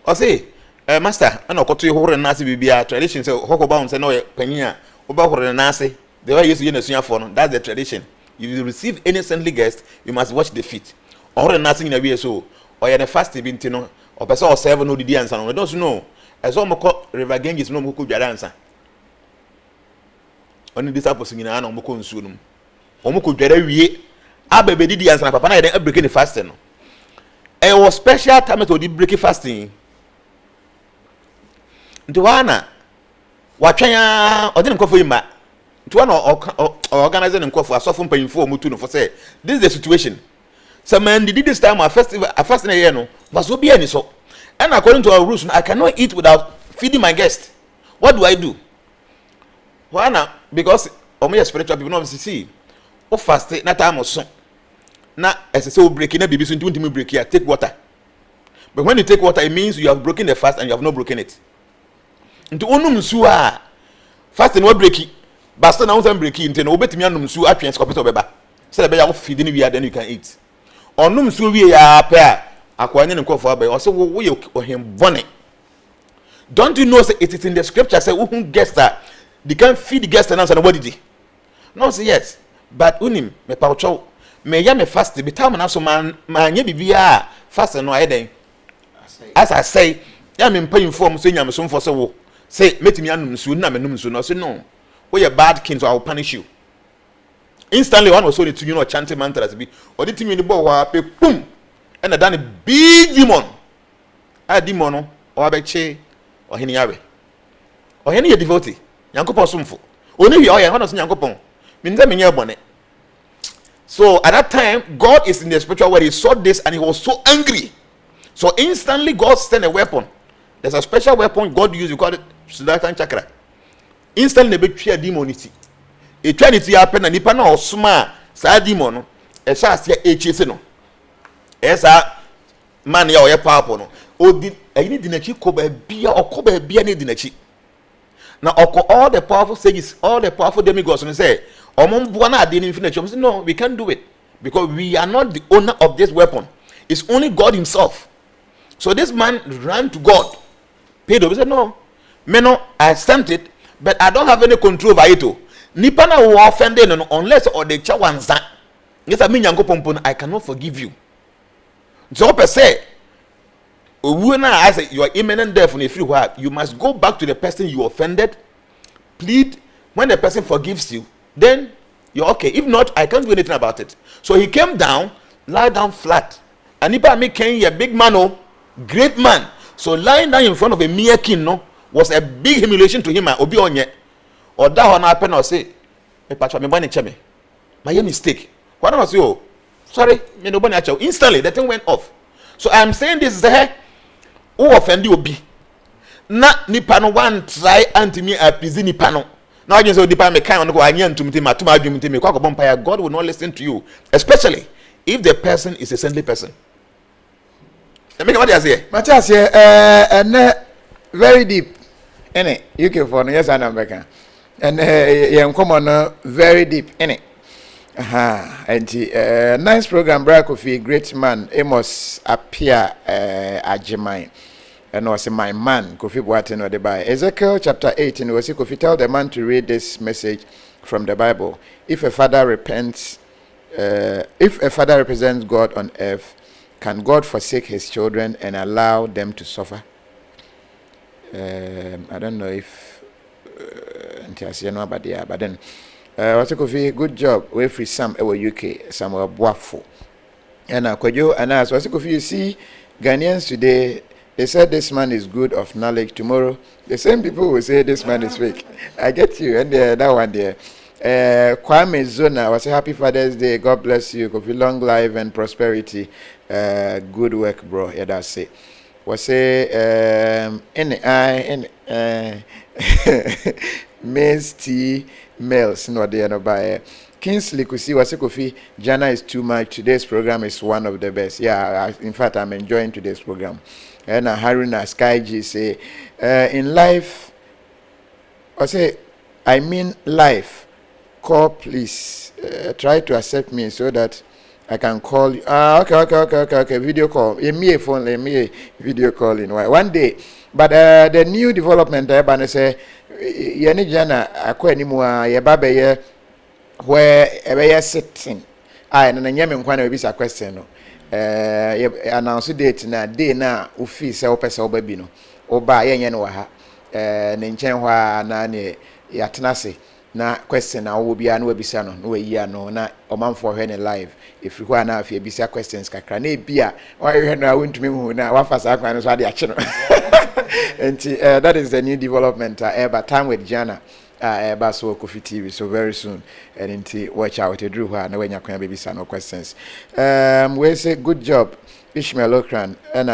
Or say, Master, I know what you hold and Nasi be a tradition, so Hoko bounce and no Penia, about and Nasi. They were used to use a phone, that's the tradition. If you receive any saintly guest, you must watch the feet. Or nothing in a way so. Or you're the fasting bintino, or person or 7 no the answer. We don't know. As all Moko River Ganges no Muku answer. Only disciples in an Omoko Sunum. Omoko Jerry, Abbe did the answer, Papa, I didn't break the fasting. It was special time to the break fasting. Duana, Wachaya, or didn't go for him. To one organizing and call for a soft paying for Mutuno for say, this is the situation. Some man did this time a festival, a fasting a year no, must be any so. And according to our rules, I cannot eat without feeding my guest. What do I do? Why not? Because my spiritual people know see. Oh, fast, not time or so. Now, as I say, breaking a baby, so 20 minutes break here, take water. But when you take water, it means you have broken the fast and you have not broken it. Into onum suwa fasting no break it. Basta na unsan break it, no betimi anum su atwen skopito beba. Say the be ya feed ni wi then you can eat. Onum su wi ya pa akwanye ne nkofo abai. O say wo ye ohim bone. Don't you know say it is in the scripture say who guest that they can feed the guest and answer nobody did. No say yes. But unim me paucho me ya me fast be time na so man anya bibia fast no ayeden. As I say, ya me pay inform so nyam so for say wo say metimi anum su na me num su no say no. We are bad king, so I will punish you. Instantly, one was so to you know chanting mantras be or the team in the ball boom and a done a big demon. A demon or a che or any abe or any devotee. Yankopon sumfo. Only we are one of Yankopon. Means that mean bonnet. So at that time, God is in the spiritual world. He saw this and he was so angry. So instantly, God sent a weapon. There's a special weapon God used. You call it Sudarshana Chakra. Instantly be twa demonity. Eternity happen na nipa na osuma sa demon no e sha ase echese no. Esa man ya oye powerful no odi ayini dinachi ko ba bia okoba bia ne dinachi na all the powerful sages, all the powerful demigods no say omomboa na ade ni finish say no, we can't do it because we are not the owner of this weapon. It's only God himself. So this man ran to God. Pedro said no, me no, I sent it but I don't have any control over it. Nipa na wo offended no unless or the chawanza. Yes, I mean Yankopon, I cannot forgive you. So per se, when I say you are imminent death on a free word, you must go back to the person you offended, plead. When the person forgives you, then you're okay. If not, I can't do anything about it. So he came down, lie down flat. And if I make a big man, oh, great man. So lying down in front of a mere king, no, was a big humiliation to him. Obi onye, or that one happen or say, "Me patcha me bani cheme, my mistake." What am I say? Oh, sorry, me no bani acha. Instantly, the thing went off. So I'm saying this is a who offend you be. Na nipa no one try anti me appease nipa no. Now you say nipa me kind on go anya ntumti ma tuma adwumti me kwa ko bompa God will not listen to you, especially if the person is a saintly person. Let me come what say. Matthias here and very deep. Ene UK for no yes and American. And yen come on very deep ene. Aha, and nice program, Brakofi, great man, Amos Apia Ajimai. And was my man, Kofi Boateng or the Bible. Ezekiel chapter 18, was Kofi tell the man to read this message from the Bible. If a father repents, if a father represents God on earth, can God forsake his children and allow them to suffer? I don't know if but then what's Kofi, good job. We free some UK, some were Boafo. And Kojo and as what's Kofi, you see Ghanaians today. They said this man is good of knowledge. Tomorrow, the same people will say this man is fake. I get you. And that one there. Kwame Zona was a happy Father's Day. God bless you. Kofi, long life and prosperity. Good work, bro. Yeah, that's it. Was a Maze T Males. No, they are not by Kingsley Kusi was a Kofi. Jana is too much. Today's program is one of the best. Yeah, in fact, I'm enjoying today's program. And Haruna Sky G say, in life, I mean life. Call please. Try to accept me so that I can call you. Okay. Video call. Let me a phone. Let me a video call in one day. But the new development, I say, yani jana akwa ni mua yebabe ye where ebe sitting. Na nyame nkwa na obi sa question no. Announce date na day na ofi se opese obabi no. Oba yenye no wa ha. Ne nchen hwa na ne yatenase na question na wo bia na wabisa no na wayi ano na omanfo hwe ne live if hwa na afia bisa questions kakra na bia wa hwe na wontumi hu na wafasa akwan no so ade ache no. And that is the new development but time with Jana so Kofi TV so very soon and watch out to Drew na wenya kwan baby no questions. We say good job Ishmael Okran and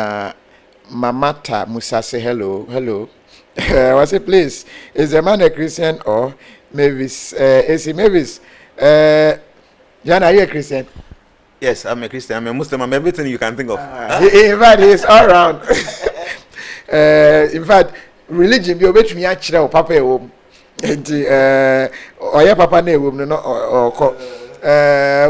Mamata Musa say hello. I say please, is the man a Christian or Mavis? Is he Mavis? Jana, are you a Christian? Yes, I'm a Christian. I'm a Muslim. I'm everything you can think of. In fact, he's all around. In fact, religion be obey me actually papa e oya papa na ewom no or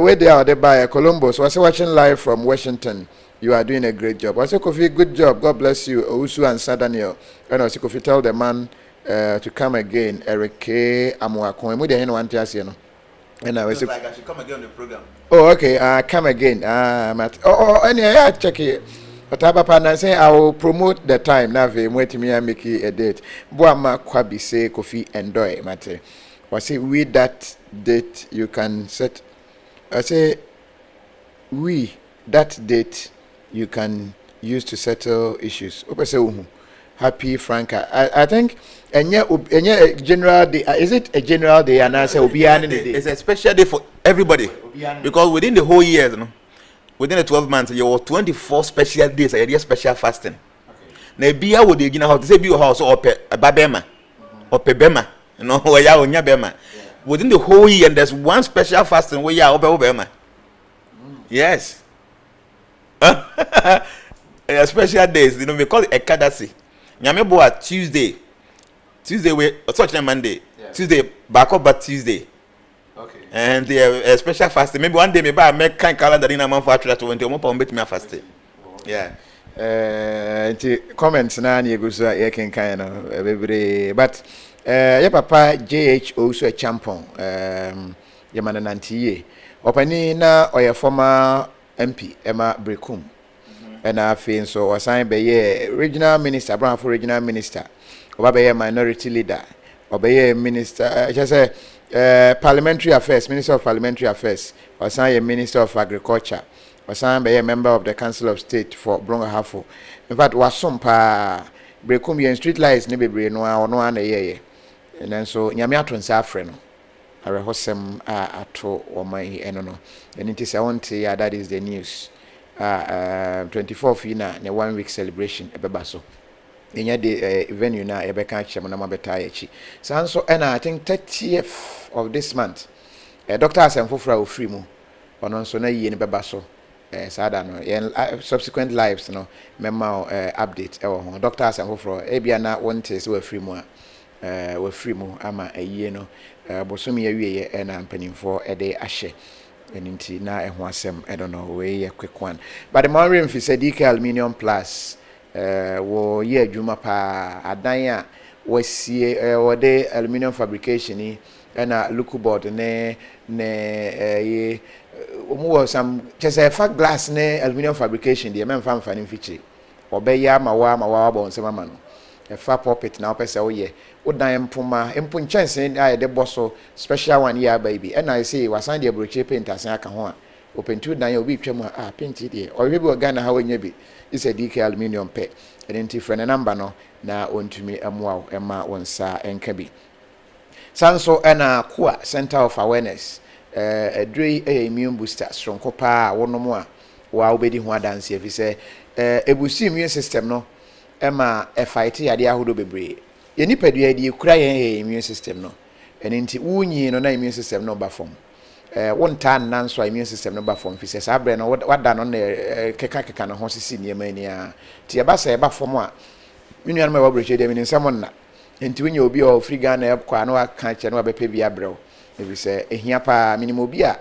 where they are by Columbus. Was watching live from Washington. You are doing a great job. I say Kofi, good job. God bless you. Owusu and Sadaniel. And I say Kofi, tell the man to come again. Eric K. Amuakon. Mu de hen wan tiase no. And I say like I should come again on the program. Oh, okay. Come again. Matt. Anyway, I check it. But Papa say I will promote the time. Now we wait me and make a date. Boama kwabi say Kofi enjoy mate. I say we that date you can set. I say we that date you can use to settle issues. Happy Franca. I think a general day. Is it a general day? And I say it's a special day for everybody because within the whole year, you know, within the 12 months, you have 24 special days. I special fasting. Na bia wo de gina how to say be your house or babema or pebema, you know, where ya onya bema. Within the whole year, there's one special fasting where ya obema. Yes. special days, you know, we call it Ekadasi. Nyame bo at Tuesday we such Monday. Yeah. Tuesday back up but Tuesday. Okay. And the special fasting. Maybe one day maybe I make kind calendar in a month for actually to 20 more bet me fasting. Yeah. The comments na na go so e ken kan no bebre but your papa JH also a champion your man nantiye opani na oye former MP Emma Brekum and I feel so assign be regional minister Brown for regional minister oba be minority leader oba minister just say parliamentary affairs, minister of parliamentary affairs, assign minister of agriculture, assign be a member of the council of state for Bronga Hafo. In fact was some pa Brekum yen street lights ne bebre no na ye and then so nyame atonsa afre no arehosem ato omai eno no and it is I want to that is the news 24th ina ne 1 week celebration ebeba so enya the venue na ebeka achem na mabeta echi so and I think 30th of this month Dr. Asemfofra ofri mu ono so na yie ne beba so sada no subsequent lives no memo update ewo Dr. Asemfofra ebia na wonte se ofri mu a we free mu ama ayie no bosomi awie ye na mpanimfo ede ahye eninti na eho asem I don't know we quick one but the more fi said DK Aluminium Plus wo ye adwuma pa adan a wasie wo de aluminium fabrication ni na look board ne ye omo some just a glass ne aluminium fabrication de memfa mfa ni fichi obeya ma wa bo nsema ma no fa pulpit na opese oye odan mpoma mpo nchanse aye de boso special one year baby and I say wasan de broche paint asan aka ho a opentu dan obi twam paint de o be Ghana ha wanya bi is a DK Aluminium pe identity friend number no na ontumi amoa ema wonsa enka bi sanso na kwa center of awareness adrei immune booster strong kopa wonomo a wa obedi ho adanse afi se ebusi immune system no ema fight yade ahodo bebre ye nipadua de kura ye immune system no eninti wunyi no na immune system no ba form wonta nan so immune system no ba form fi se sabre no wada no na keka no ho sisi niema ni a ti e ba se ba form a minu ma wabreche de minu samon na enti wunyi obi o free Ghana e kwa no aka che no abepe bia brew e bi se ehia pa minimum obi a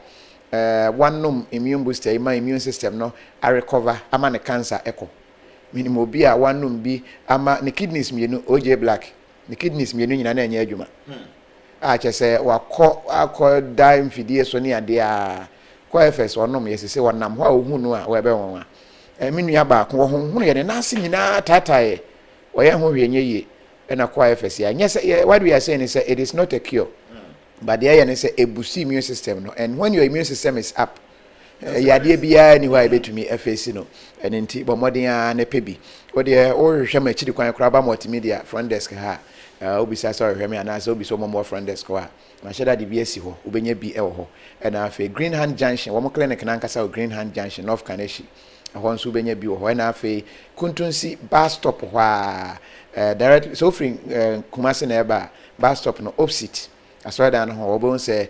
one immune booster ima immune system no a recover ama ne cancer echo minimum bi a wanum bi ama ne kidneys mienu OJ Black ne kidneys mienu nyina na enye adwuma a chese akọ die mfidie so ne ade a kwa efes onom yesese wonam ho a ohu no a we be won a minua ba ko ho hu ye ne nase nyina tatae oye ho hwe nye ye na kwa efes ya nyese what we are saying is it is not a cure but the aye say ebusi immune system no and when your immune system is up yade bia ni wa betumi efesi no enti bomodin a ne pebi o de o hwehwe ma chidi kwan kra ba multimedia front desk ha obisa so hwehwe me ana so obiso mo front desk ha ma sheda de bi esi ho obenya bi ewo ho na afi Green Hand Junction wo mo clinic na nkasa Green Hand Junction North Kaneshi ho nso obenya bi wo ho na afi Kuntunsi bus stop ho a directly so free Kumasi na eba bus stop no opposite aswada no ho obon say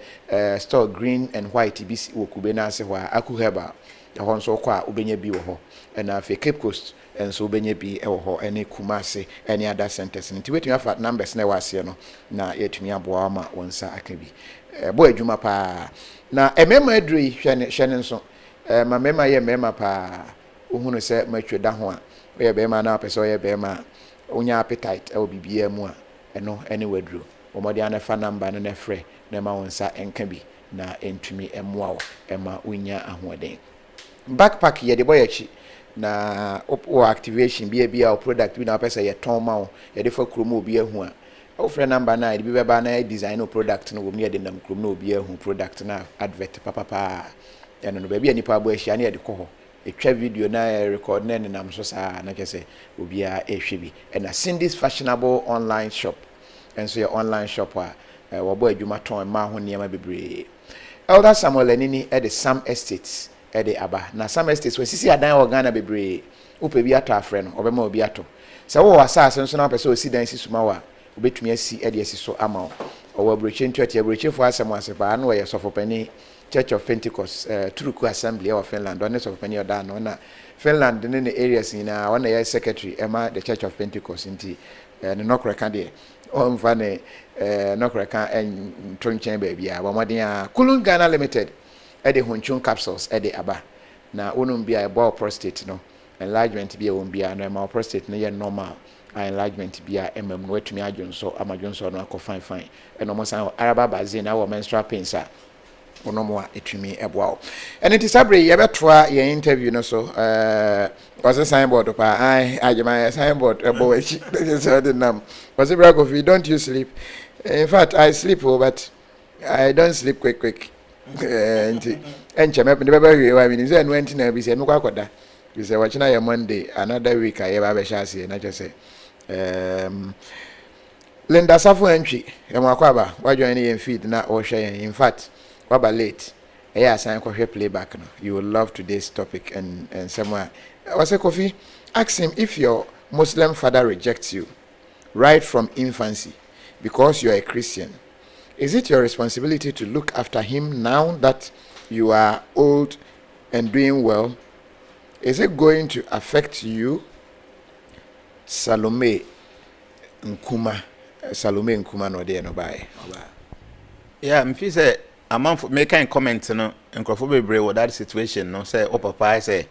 store green and white bi wo kube na ase ho akuheba ho nso kwa obenya bi wo ho na afi Cape Coast enso obenya bi e wo ho ene Kumasi ene other centers nti wetumi afa numbers na wase no na yetumi aboa ma wonsa aka bi bo adwuma pa na emema adui hwene nso ma mema ye mema pa ohunu se matweda ho a ye bema na pese ye bema onya appetite e obibia mu a eno ene waduro omodi anafa number no na frɛ na ma wonsa enka bi na entumi emoa wo ema unya ahoden backpack ye de boyachi na o activation bia o product bi na pesa ye ton ma wo ye de fa kromo obi ahu a o frɛ number na de bi beba na design o product no wo me de nam kromo na obi ahu product na advert papa eno no ba bia nipa abo ahia na ye de kɔ hɔ etwa video na record na nam so saa na kese obi a ehwe bi na Cindy's fashionable online shop enso your online shop a wobo adwuma ton ma ho niam bebre Elder Samuel Anini at the Sam Estates at the Aba na Sam Estates we sisi adan o Ghana bebre upe bi ato afre no obema obi ato se wo asase nso na pese o si dan si suma wa obetumi asi e de asi so ama or Brichin Church, a Brichin for some was a ban where you penny Church of Pentecost, Turku Assembly of Finland, honest of Penny or Dan, Finland in the areas in one year secretary, Emma, the Church of Pentecost in the Nokrakandi, on Fane, Nokraka and Tron Chamber, Wamadia, Kulun Ghana Limited, Eddie Hunchun capsules, Eddie Abba. Now, won't be a ball prostate, no enlargement be a won't be a normal prostate, no normal. Enlargement be a wet to me, so I'm a Johnson, no fine, and almost our Araba Bazin, our menstrual pains are. No more it me a wow. And it is a break. You ever try your interview, no so was a signboard. I my signboard a boy. Was a brag of you don't you sleep? In fact, I sleep, but I don't sleep quick. And Cham up in the baby. I mean, is there went in a be said, Mukakoda. You say, watching a Monday, another week I ever have a chassis, and I just say, Linda Safu entry, and Wakwaba, why joining in feed not or share. In fact, Baba late. Yes, I am playback now. You will love today's topic and somewhere. I was a coffee. Ask him if your Muslim father rejects you right from infancy because you are a Christian. Is it your responsibility to look after him now that you are old and doing well? Is it going to affect you? Salome Nkuma no dey no buy. Yeah, me feel say a man for make kind comment no nkrofo bebre with that situation no say o papa say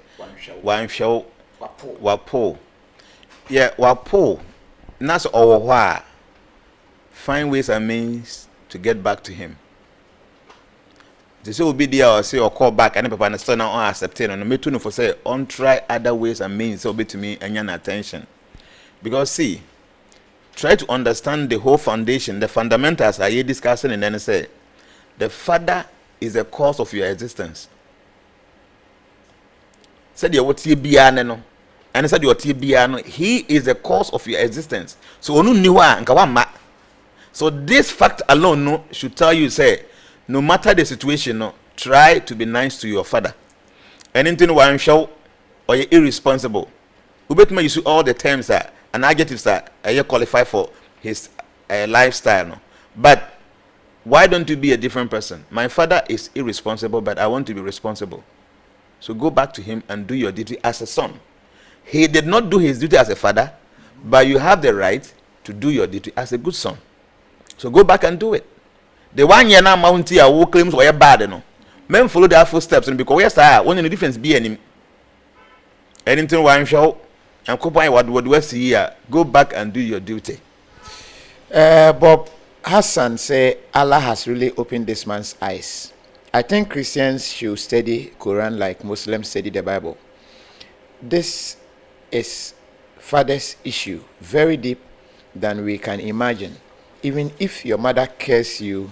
wan show wapo. Yeah, wapo. Nas owo ho a find ways and means to get back to him. They say will be there or say or call back and papa understand now accepting and me too no for say on try other ways and means so be to me and your attention. Because see, try to understand the whole foundation, the fundamentals are you discussing and then say the father is the cause of your existence. Said you what no, and said your no, he is the cause of your existence. So onu niwa nka ma. So this fact alone no should tell you say no matter the situation no, try to be nice to your father. Anything one show or you're irresponsible. Ubetuma use all the terms that and adjectives that you qualify for his lifestyle no. But why don't you be a different person? My father is irresponsible, but I want to be responsible. So go back to him and do your duty as a son. He did not do his duty as a father, but you have the right to do your duty as a good son. So go back and do it. The 1 year now mountie who claims were bad, no. Men follow their footsteps and because yes, I want the difference be any anything one show and coupon what we see here. Go back and do your duty. Bob Hassan say Allah has really opened this man's eyes. I think Christians should study Quran like Muslims study the Bible. This is father's issue, very deep than we can imagine. Even if your mother cares you,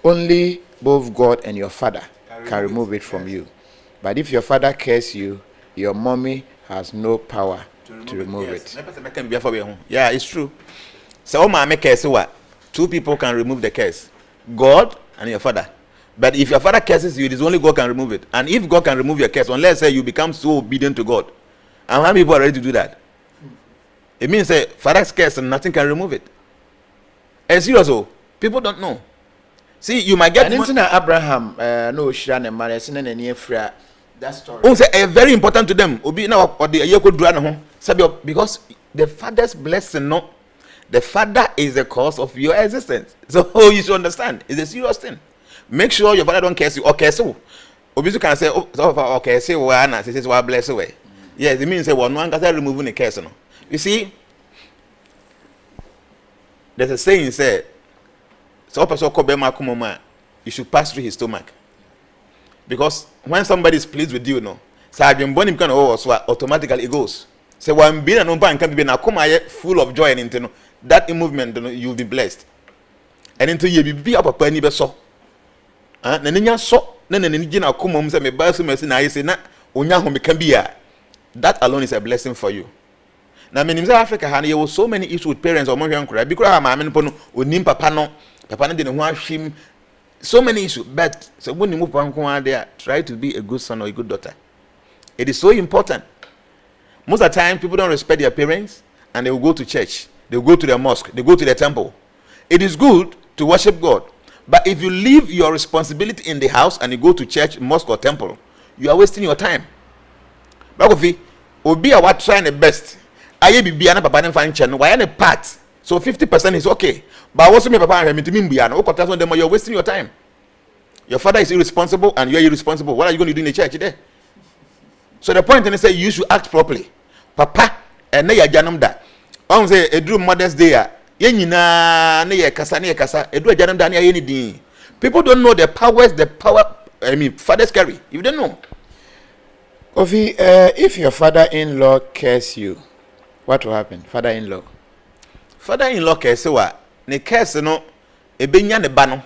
only both God and your father can remove it from you. But if your father cares you, your mommy has no power to remove it. Yeah, it's true. So make curse what? Two people can remove the curse. God and your father. But if your father curses you, it is only God can remove it. And if God can remove your curse, unless say you become so obedient to God. And how many people are ready to do that? It means say father's curse and nothing can remove it. And seriously, people don't know. See, you might get Abraham no Shran and Maria and any fra that story. Very important to them. Obi now or the because the father's blessing no. The father is the cause of your existence. So you should understand. It's a serious thing. Make sure your father don't curse you or curse you. Obisu can say, oh, okay, say, well, this is what bless away. Yes, it means one can say removing the curse. No? You see, there's a saying said, so you should pass through his stomach. Because when somebody is pleased with you, no, so I've been born him kind of so automatically it goes. So when being an open can be now come full of joy and into that movement, you'll be blessed. And until you be up a penny so. Nanya so, Nana come say me basu mercy na say na onya home can be that alone is a blessing for you. Now in Africa, there was so many issues with parents or more young cry because I'm onim papa no didn't want him. So many issues, but so when you move on there, try to be a good son or a good daughter. It is so important. Most of the time, people don't respect their parents and they will go to church, they will go to the mosque, they go to the temple. it is good to worship God. But if you leave your responsibility in the house and you go to church, mosque or temple, you are wasting your time. Bakofi, obi a what trying the best. Aye bibia na papa ne fan che no, why any part. So 50% is okay. But also me papa and me bia no, okota so dem you're wasting your time. Your father is irresponsible and you are irresponsible. What are you going to do in the church there? So the point is say you should act properly. Papa and na ya janum da. On say edru Mother's Day a ye nyina na ye kasa edru janum da na ye ni din. People don't know the power fathers carry. You don't know. Kofi, if your father-in-law curse you, what will happen? Father-in-law curse wa ne curse no ebenya ne ba no.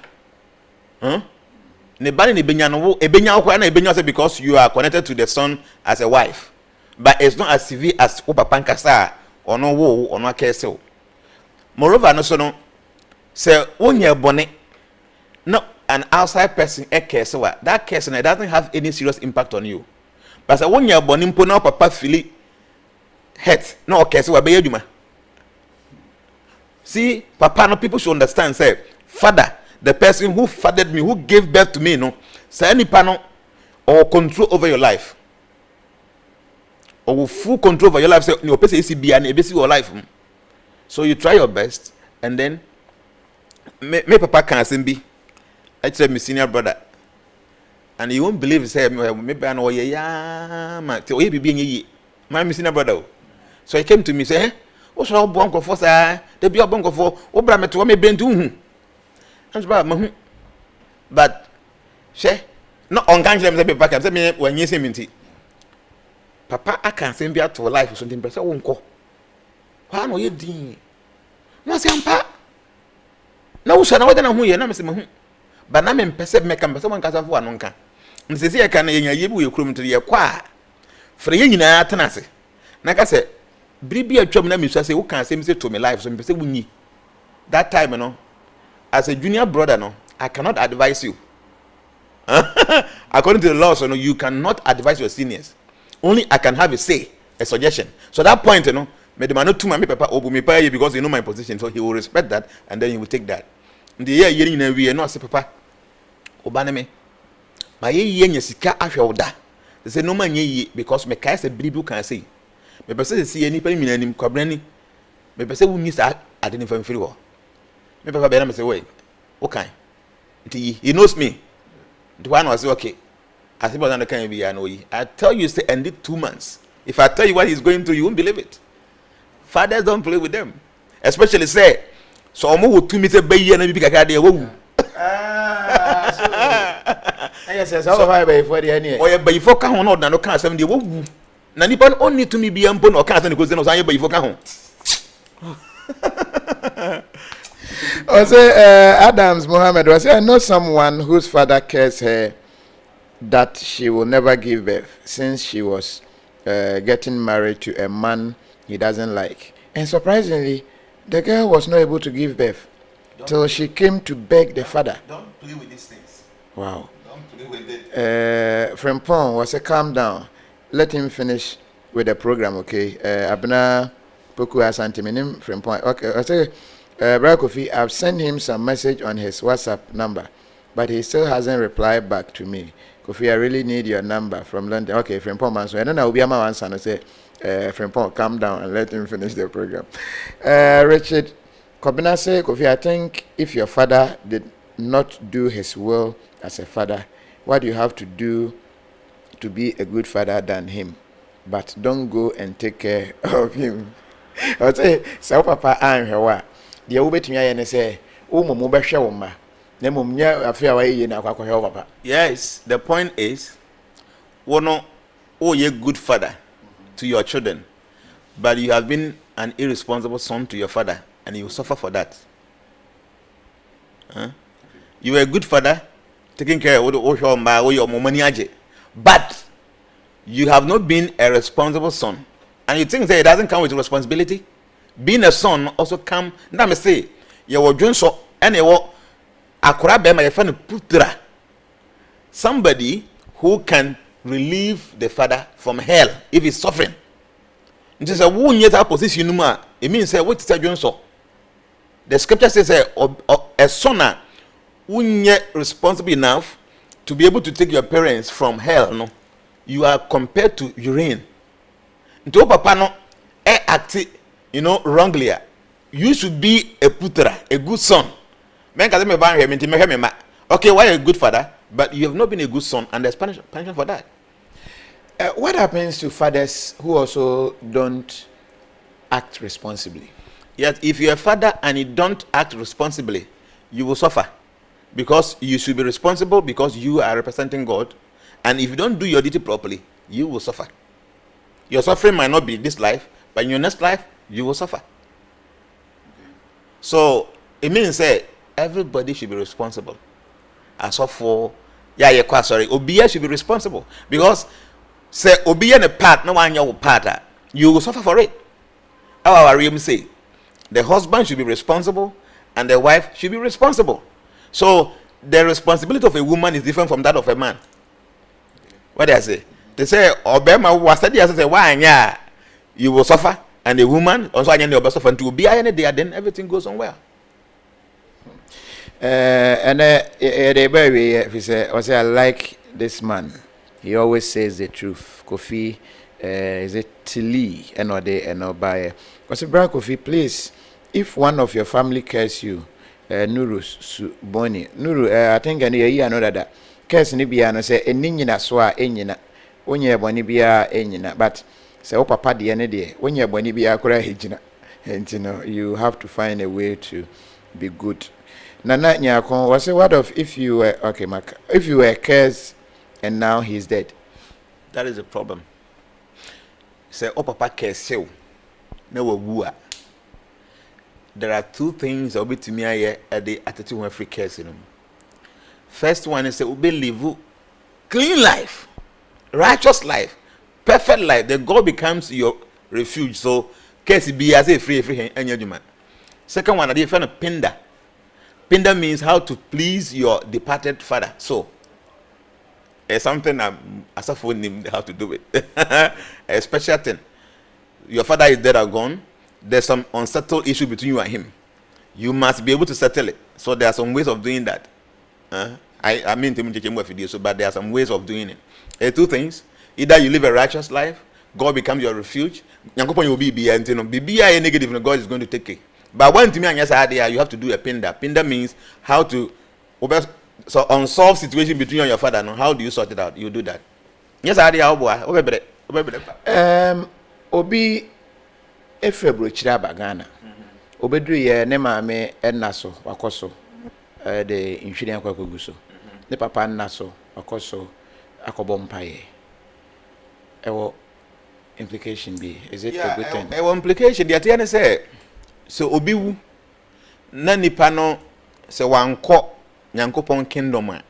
Ne ba ne ebenya no ebenya kwa na ebenya say because you are connected to the son as a wife. But it's not as severe as papa nkasa ono wo ono curse o. Moreover no so no say wonye bone no an outside person curse wa that curse no doesn't have any serious impact on you. But when you are born in Pona, papa feel hurt. No, okay, so be eduma. See, papa, no people should understand. Say, father, the person who fathered me, who gave birth to me, no, say any panel or control over your life, or full control over your life. Say, no, person is be an ABC your life. So you try your best, and then me papa can be. I tell me senior brother. And you won't believe say maybe I know ma te oye bibi enye my missing brother. So he came to me say, "O so bonko for say, dey be bonko for, o bra me to me brain to hu." And so ma but she no on kan them say be back say me when you say me nti. Papa I can send be to life something person wonko. Wa no ye din. Na say ampa. Na wo sha na wo na hu ye na me say ma hu. But na me mpese me kan person wan kasa fo anu nka. Nsese ya kan yenya yebu ye krom tiri ye kwa fere ye nyina atenase na ka se bribi atwam na mesu ase wo kan se me say to me life so me pese bunyi that time no as a junior brother no I cannot advise you. According to the law so no you cannot advise your seniors. Only I can have a say, a suggestion. So that point me the man not to my papa obu me pay because you know my position, so he will respect that and then he will take that. In the year nyina we no say papa obane me my ye sika ahwe oda say no man ye because me kai say bribu kan say me pese say ye ni pa nyina nim kwabrani me pese wunyi sa ade ni famfiri ho me papa be na me say wait okay he knows me the one was okay I say but na kan be ya no yi I tell you say end it 2 months if I tell you what he's going through you won't believe it. Fathers don't play with them, especially say so omo wo tumi say be ye na bibi kaka de wo yes, all of I for the any. Or by for can not no can 7 day wo na nipa only to me be ampo no can say because no say by for can I say Adams Mohammed was I know someone whose father cares her that she will never give birth since she was getting married to a man he doesn't like, and surprisingly the girl was not able to give birth till she came to beg the father. Don't play with these things. Wow. Don't play with it. Frimpong was a calm down. Let him finish with the program, okay? Abna Poku Asante Minim Frimpong. Okay, I say Brother Kofi, I've sent him some message on his WhatsApp number, but he still hasn't replied back to me. Kofi, I really need your number from London. Okay, Frimpong man. So I don't know be my answer and say Frimpong, calm down and let him finish the program. Richard Kobina say, Kofi, I think if your father did not do his will as a father, what you have to do to be a good father than him, but don't go and take care of him. I say, so papa and her the obet me and say, oh, Mobasha woman, Nemumia, I feel away in our papa. Yes, the point is, one, oh, you're good father to your children, but you have been an irresponsible son to your father, and you suffer for that. You were a good father, taking care of your money, but you have not been a responsible son. And you think that it doesn't come with responsibility? Being a son also come. Now me say, you were doing so, and you were akura my friend putra. Somebody who can relieve the father from hell if he's suffering. It is a 1 year position. It means what is a Johnson? The scripture says a son unye responsible enough to be able to take your parents from hell. No, you are compared to urine. Into papa no act, wrongly. You should be a putra, a good son. Okay, why a good father? But you have not been a good son, and there's punishment for that. What happens to fathers who also don't act responsibly? Yet, if you're a father and you don't act responsibly, you will suffer. Because you should be responsible because you are representing God. And if you don't do your duty properly, you will suffer. Your suffering might not be this life, but in your next life, you will suffer. So, it means that everybody should be responsible. As of for, Obia should be responsible. Because, say, Obia in a part, no one your part, you will suffer for it. Our say, the husband should be responsible and the wife should be responsible. So the responsibility of a woman is different from that of a man. What do I say? They say, Obama was said, why you will suffer, and the woman also will suffer until be any day, then everything goes on well. And the baby, if you say, I like this man. He always says the truth. Kofi, is it Tilly and Obaye? Because Brother Kofi, please, if one of your family cares you, Nuru Boni, Nuru, I think I know that cares Nibia and say, Enina swa enina, onye bonibia enina, but say, oh, papa, the end day, when you're bonibia kura hijina, and you have to find a way to be good. Nana Nyakon was a word of if you were okay, Mac, if you were cares and now he's dead. That is a problem. Say, oh, papa cares you. No wua. There are two things that will be to me at the attitude when free cares in them. First one is will be live clean life, righteous life, perfect life. Then God becomes your refuge. So case be as a free and your. Second one, I did find a pinda. Pinda means how to please your departed father. So it's something as a phone name how to do it. A special thing. Your father is dead or gone. There's some unsettled issue between you and him. You must be able to settle it. So there are some ways of doing that. I mean to video, so but there are some ways of doing it. Two things. Either you live a righteous life, God becomes your refuge. You will be negative, God is going to take care. But when to me and yes, you have to do a pinda. Pinda means how to so unsolved situation between you and your father. No, how do you sort it out? You do that. Yes, Obi Efebro Chiraba Ghana. Obedru ye ne maame ennaso wakoso de nhwiri akwakoguso. Ne papa ennaso wakoso akobompaye. Ewo implication be is it a good thing? Ewo implication the atiane say so obi wu na nipa no se wanko Nyankopon kingdom a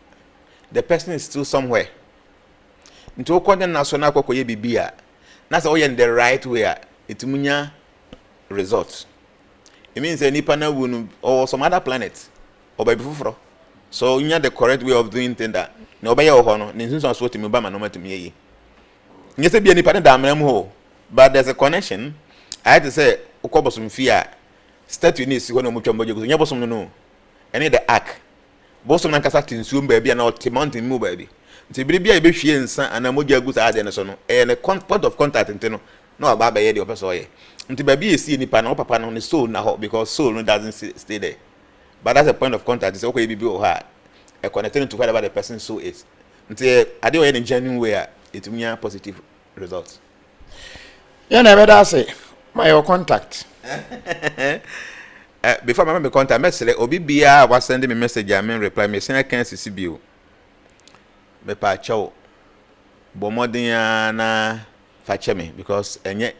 the person is still somewhere. Nti okwode naso na akwakoye bibia na say in the right way it munya results. It means any partner will or some other planet or by before. So you have the correct way of doing things that nobody or honor, Ninsun was what to me by my number to me. Yes, be any partner damn but there's a connection. I had to say, Okobosum fear, statue needs one of Muchambo, Yabosum no. I need the ark. Bosom Nankasatin soon baby and out mountain move baby. To be a baby and son and a moja good ad and so and a point of contact and no about by the opposite. Until baby is seeing papa on the soul now because soul doesn't stay there. But that's a point of contact. It's okay, be or hard. A connecting to whatever the person's soul is. Until I do any genuine way, it means positive results. You never say my contact. Before I remember contact message, Obibia was sending me message. I mean, reply me saying I can't see you. Me pa chow. Bomodiana fetch me because and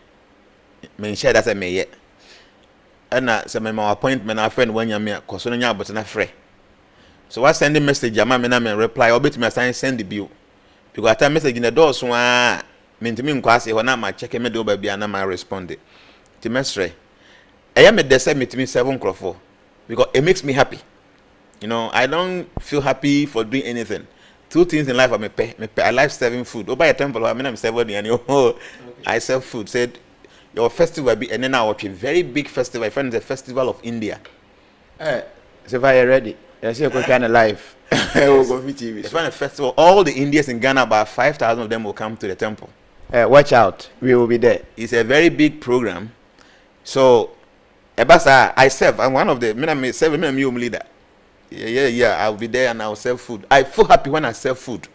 me share that me yet. And some my appointment our friend when you me concerning you but na free. So I send the message am me reply or bit me assign send the bill. Because I message in the door so me to me nkwase ho na ma check me do ba bia na ma respond. Ti mesre. I am a desert me to me 7 crofo because it makes me happy. You know, I don't feel happy for doing anything. 2 things in life I pay. I like serving food. Over a temple, I mean I'm serving and I serve food. Said your festival will be and then I watch a very big festival. I find the Festival of India. So far, you're ready. I see a kind of live. Kofi TV. It's a festival. All the Indians in Ghana, about 5,000 of them will come to the temple. Watch out. We will be there. It's a very big program. So, Ebasa, I serve. I'm one of the leader. Yeah. I'll be there and I'll serve food. I feel happy when I serve food.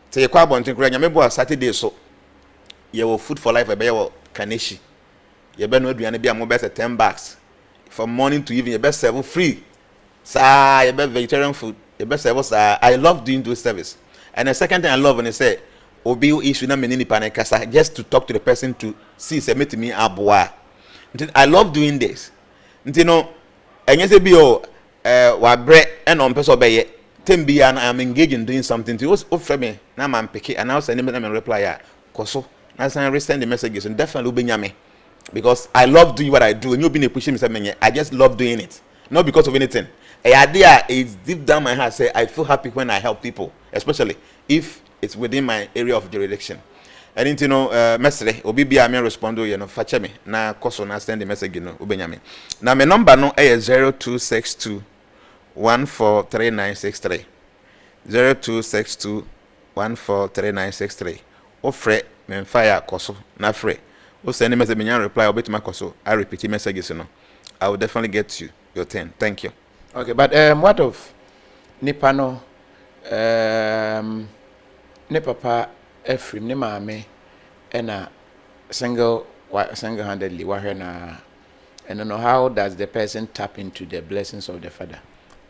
So, you quite want to remember Saturday, so you will food for life. I will Kaneshi. You better not be a mobile $10 from morning to evening. You better serve free. You better vegetarian food. You better serve. I love doing those service. And the second thing I love when they say, Obi issue na menini panekasa just to talk to the person to see say meet me aboa. I love doing this. You know, enye say bi o wa bre and on person obeye. Tembi and I am engaged in doing something to us offer me na man pick and now send me reply ya koso. Na send resend the messages and definitely ubenyame because I love doing what I do and you been pushing me say I just love doing it. Not because of anything. A idea is deep down my heart say I feel happy when I help people, especially if it's within my area of jurisdiction. I didn't message obi bia me respond fache me na koso na send the message ubenyame. Now my number no is 0262 143963. 0262 143963. Ofre me fire koso na free. O send message me reply obet my koso. I repeat messages I will definitely get you your turn. Thank you. Okay, but what of Nipano ne papa Ephraim ne maame ena single-handedly wahena and know how does the person tap into the blessings of the father?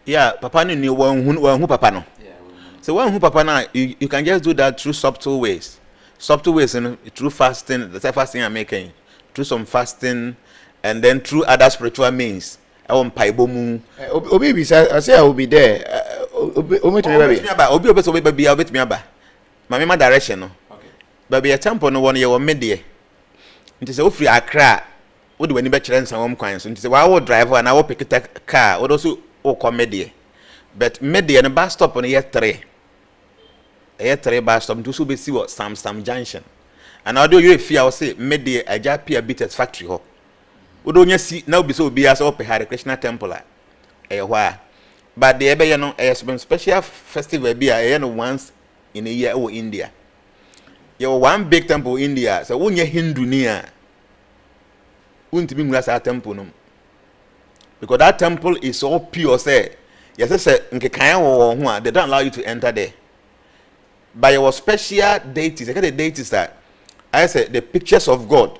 Yeah, papa ni one who papa no. Yeah, so one who papa na you can just do that through subtle ways. Subtle ways through fasting, the fasting I'm making, through some fasting and then through other spiritual means. I want paibomu. Obi I say I will be there. Obi I'll bet me aba. My direction no. Okay. But be a temple no one year media. It is so free Accra. What do we need better than some coins? And say, well, I will drive and I will pick a car. What also come media. But media and a bus stop on a year 3. A year 3 bus stop to be see what some junction. And I do you if I will say media a JP a bit at factory ho. Would only see now be so be as up a Krishna temple. But the ebe a special festival be a once in a year or India. You one big temple in India, so when you Hindu near won't be glass temple no. Because that temple is so pure, say. Yes, say they don't allow you to enter there. By your special deities, the deities that I said the pictures of God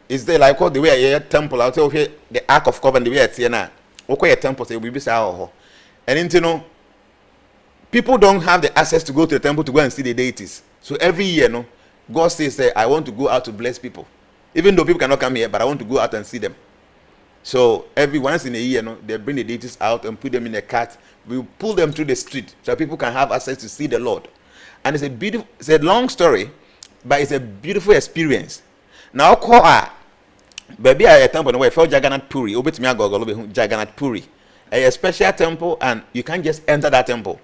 is there like all the way a temple out here the Ark of Covenant the way it's here now. Okay, a temple say we be and people don't have the access to go to the temple to go and see the deities. So every year, God says, I want to go out to bless people. Even though people cannot come here, but I want to go out and see them. So every once in a year, they bring the deities out and put them in a cart. We pull them through the street so people can have access to see the Lord. And it's a long story, but it's a beautiful experience. Now, baby, I temple no way for Jagannath Puri. Obet me ago Jagannath Puri. A special temple, and you can't just enter that temple.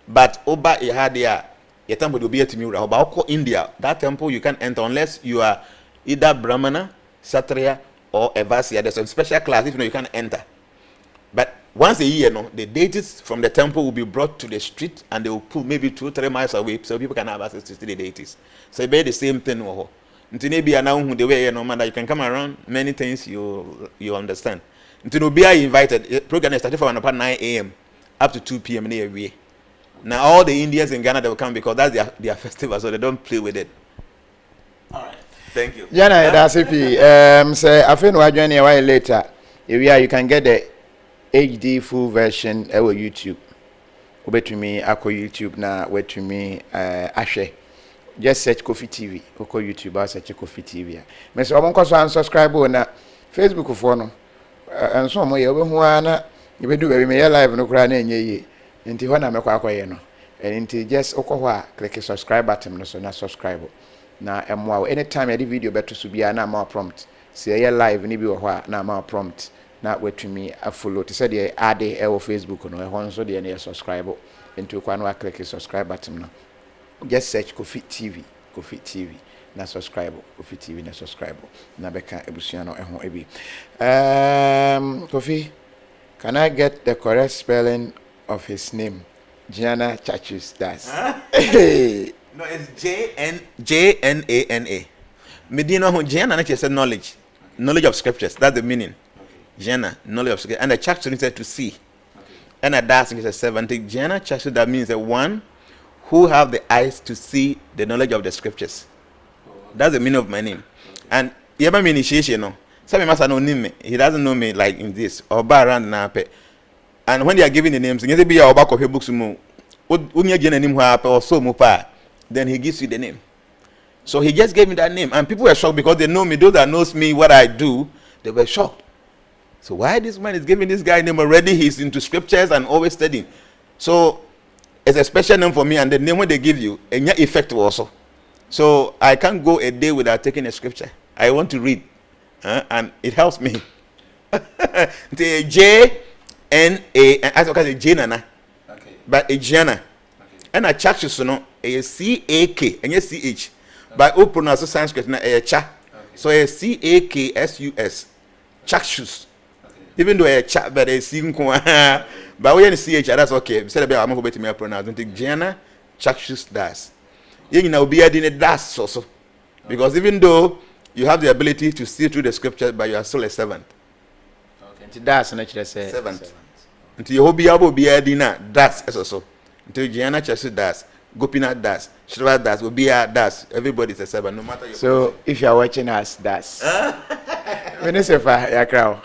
But Oba Ihadia, a temple will be at Mura. About India, that temple you can't enter unless you are either Brahmana, Satriya, or a Vasya. There's a special class if you can't enter. But once a year, the deities from the temple will be brought to the street and they will pull maybe 2-3 miles away so people can have access to the deities. So it be the same thing. The way you can come around, many things you understand. Until be invited, the program is started from 9 a.m. up to 2 p.m. near we. Now all the Indians in Ghana they will come because that's their festival, so they don't play with it. All right. Thank you. Jana, that's it. Say I think we're joining a while later. If you can get the HD full version on YouTube. Over to me, ako YouTube na wait to me Ashe. Just search Kofi TV. Oko YouTube, I search Kofi TV. Me say obon koso unsubscribe na Facebook for no. And so mo ye obo na you be do me live no kra na enye nti ho na mekwa akoye no. And nti just oko ho a click subscribe button no so na subscribe. Na emwa anytime any video beto so bia na ma prompt. Say ye live ni bi ho a na ma prompt na wait to me a follow. To say the add e Facebook no e ho so de na subscribe. Nti kwa no click subscribe button no. Just search Kofi TV, Kofi TV. na subscribe Kofi TV na subscribe na beka ebusua no eho ebi Kofi, can I get the correct spelling of his name? Gianna Chachus, that's no, it's J-N-A-N-A. Medina who Gianna actually said knowledge. Okay. Knowledge of scriptures. That's the meaning. Okay. Gianna, knowledge of scriptures. And the Chachus said to see. Okay. And a dancing is a 70. Gianna Chachus, that means the one who have the eyes to see the knowledge of the scriptures. Oh, okay. That's the meaning of my name. Okay. And you have my initiation, no? Some must know me. He doesn't know me like in this or bar around now. And when they are giving the names, you be our back of your books more. Or so then he gives you the name. So he just gave me that name, and people were shocked because they know me. Those that knows me, what I do, they were shocked. So why this man is giving this guy name already? He's into scriptures and always studying. So it's a special name for me, and the name when they give you, and your effect also. So I can't go a day without taking a scripture. I want to read, and it helps me. The J-N-A, as I say, J-Nana. But a Gianna. And a Chachus, no, a C-A-K, and a C-H. But who pronounce Sanskrit, a cha. So a C-A-K-S-U-S. Chachus. Even though a cha, but a C, but when C-H, that's okay. Instead of I'm going to pronounce, don't think Gianna Chachus das. You know, be adding a das also. Because even though you have the ability to see through the scripture, but you are still a servant. Okay, that's naturally say servant. Until you be able to be a dinner, that's also. Until Gianna Chachus das, Gopinath das, Shriva das, Obia das, everybody's a servant, no matter your so position. If you are watching us, that's. When you say, yeah, crowd.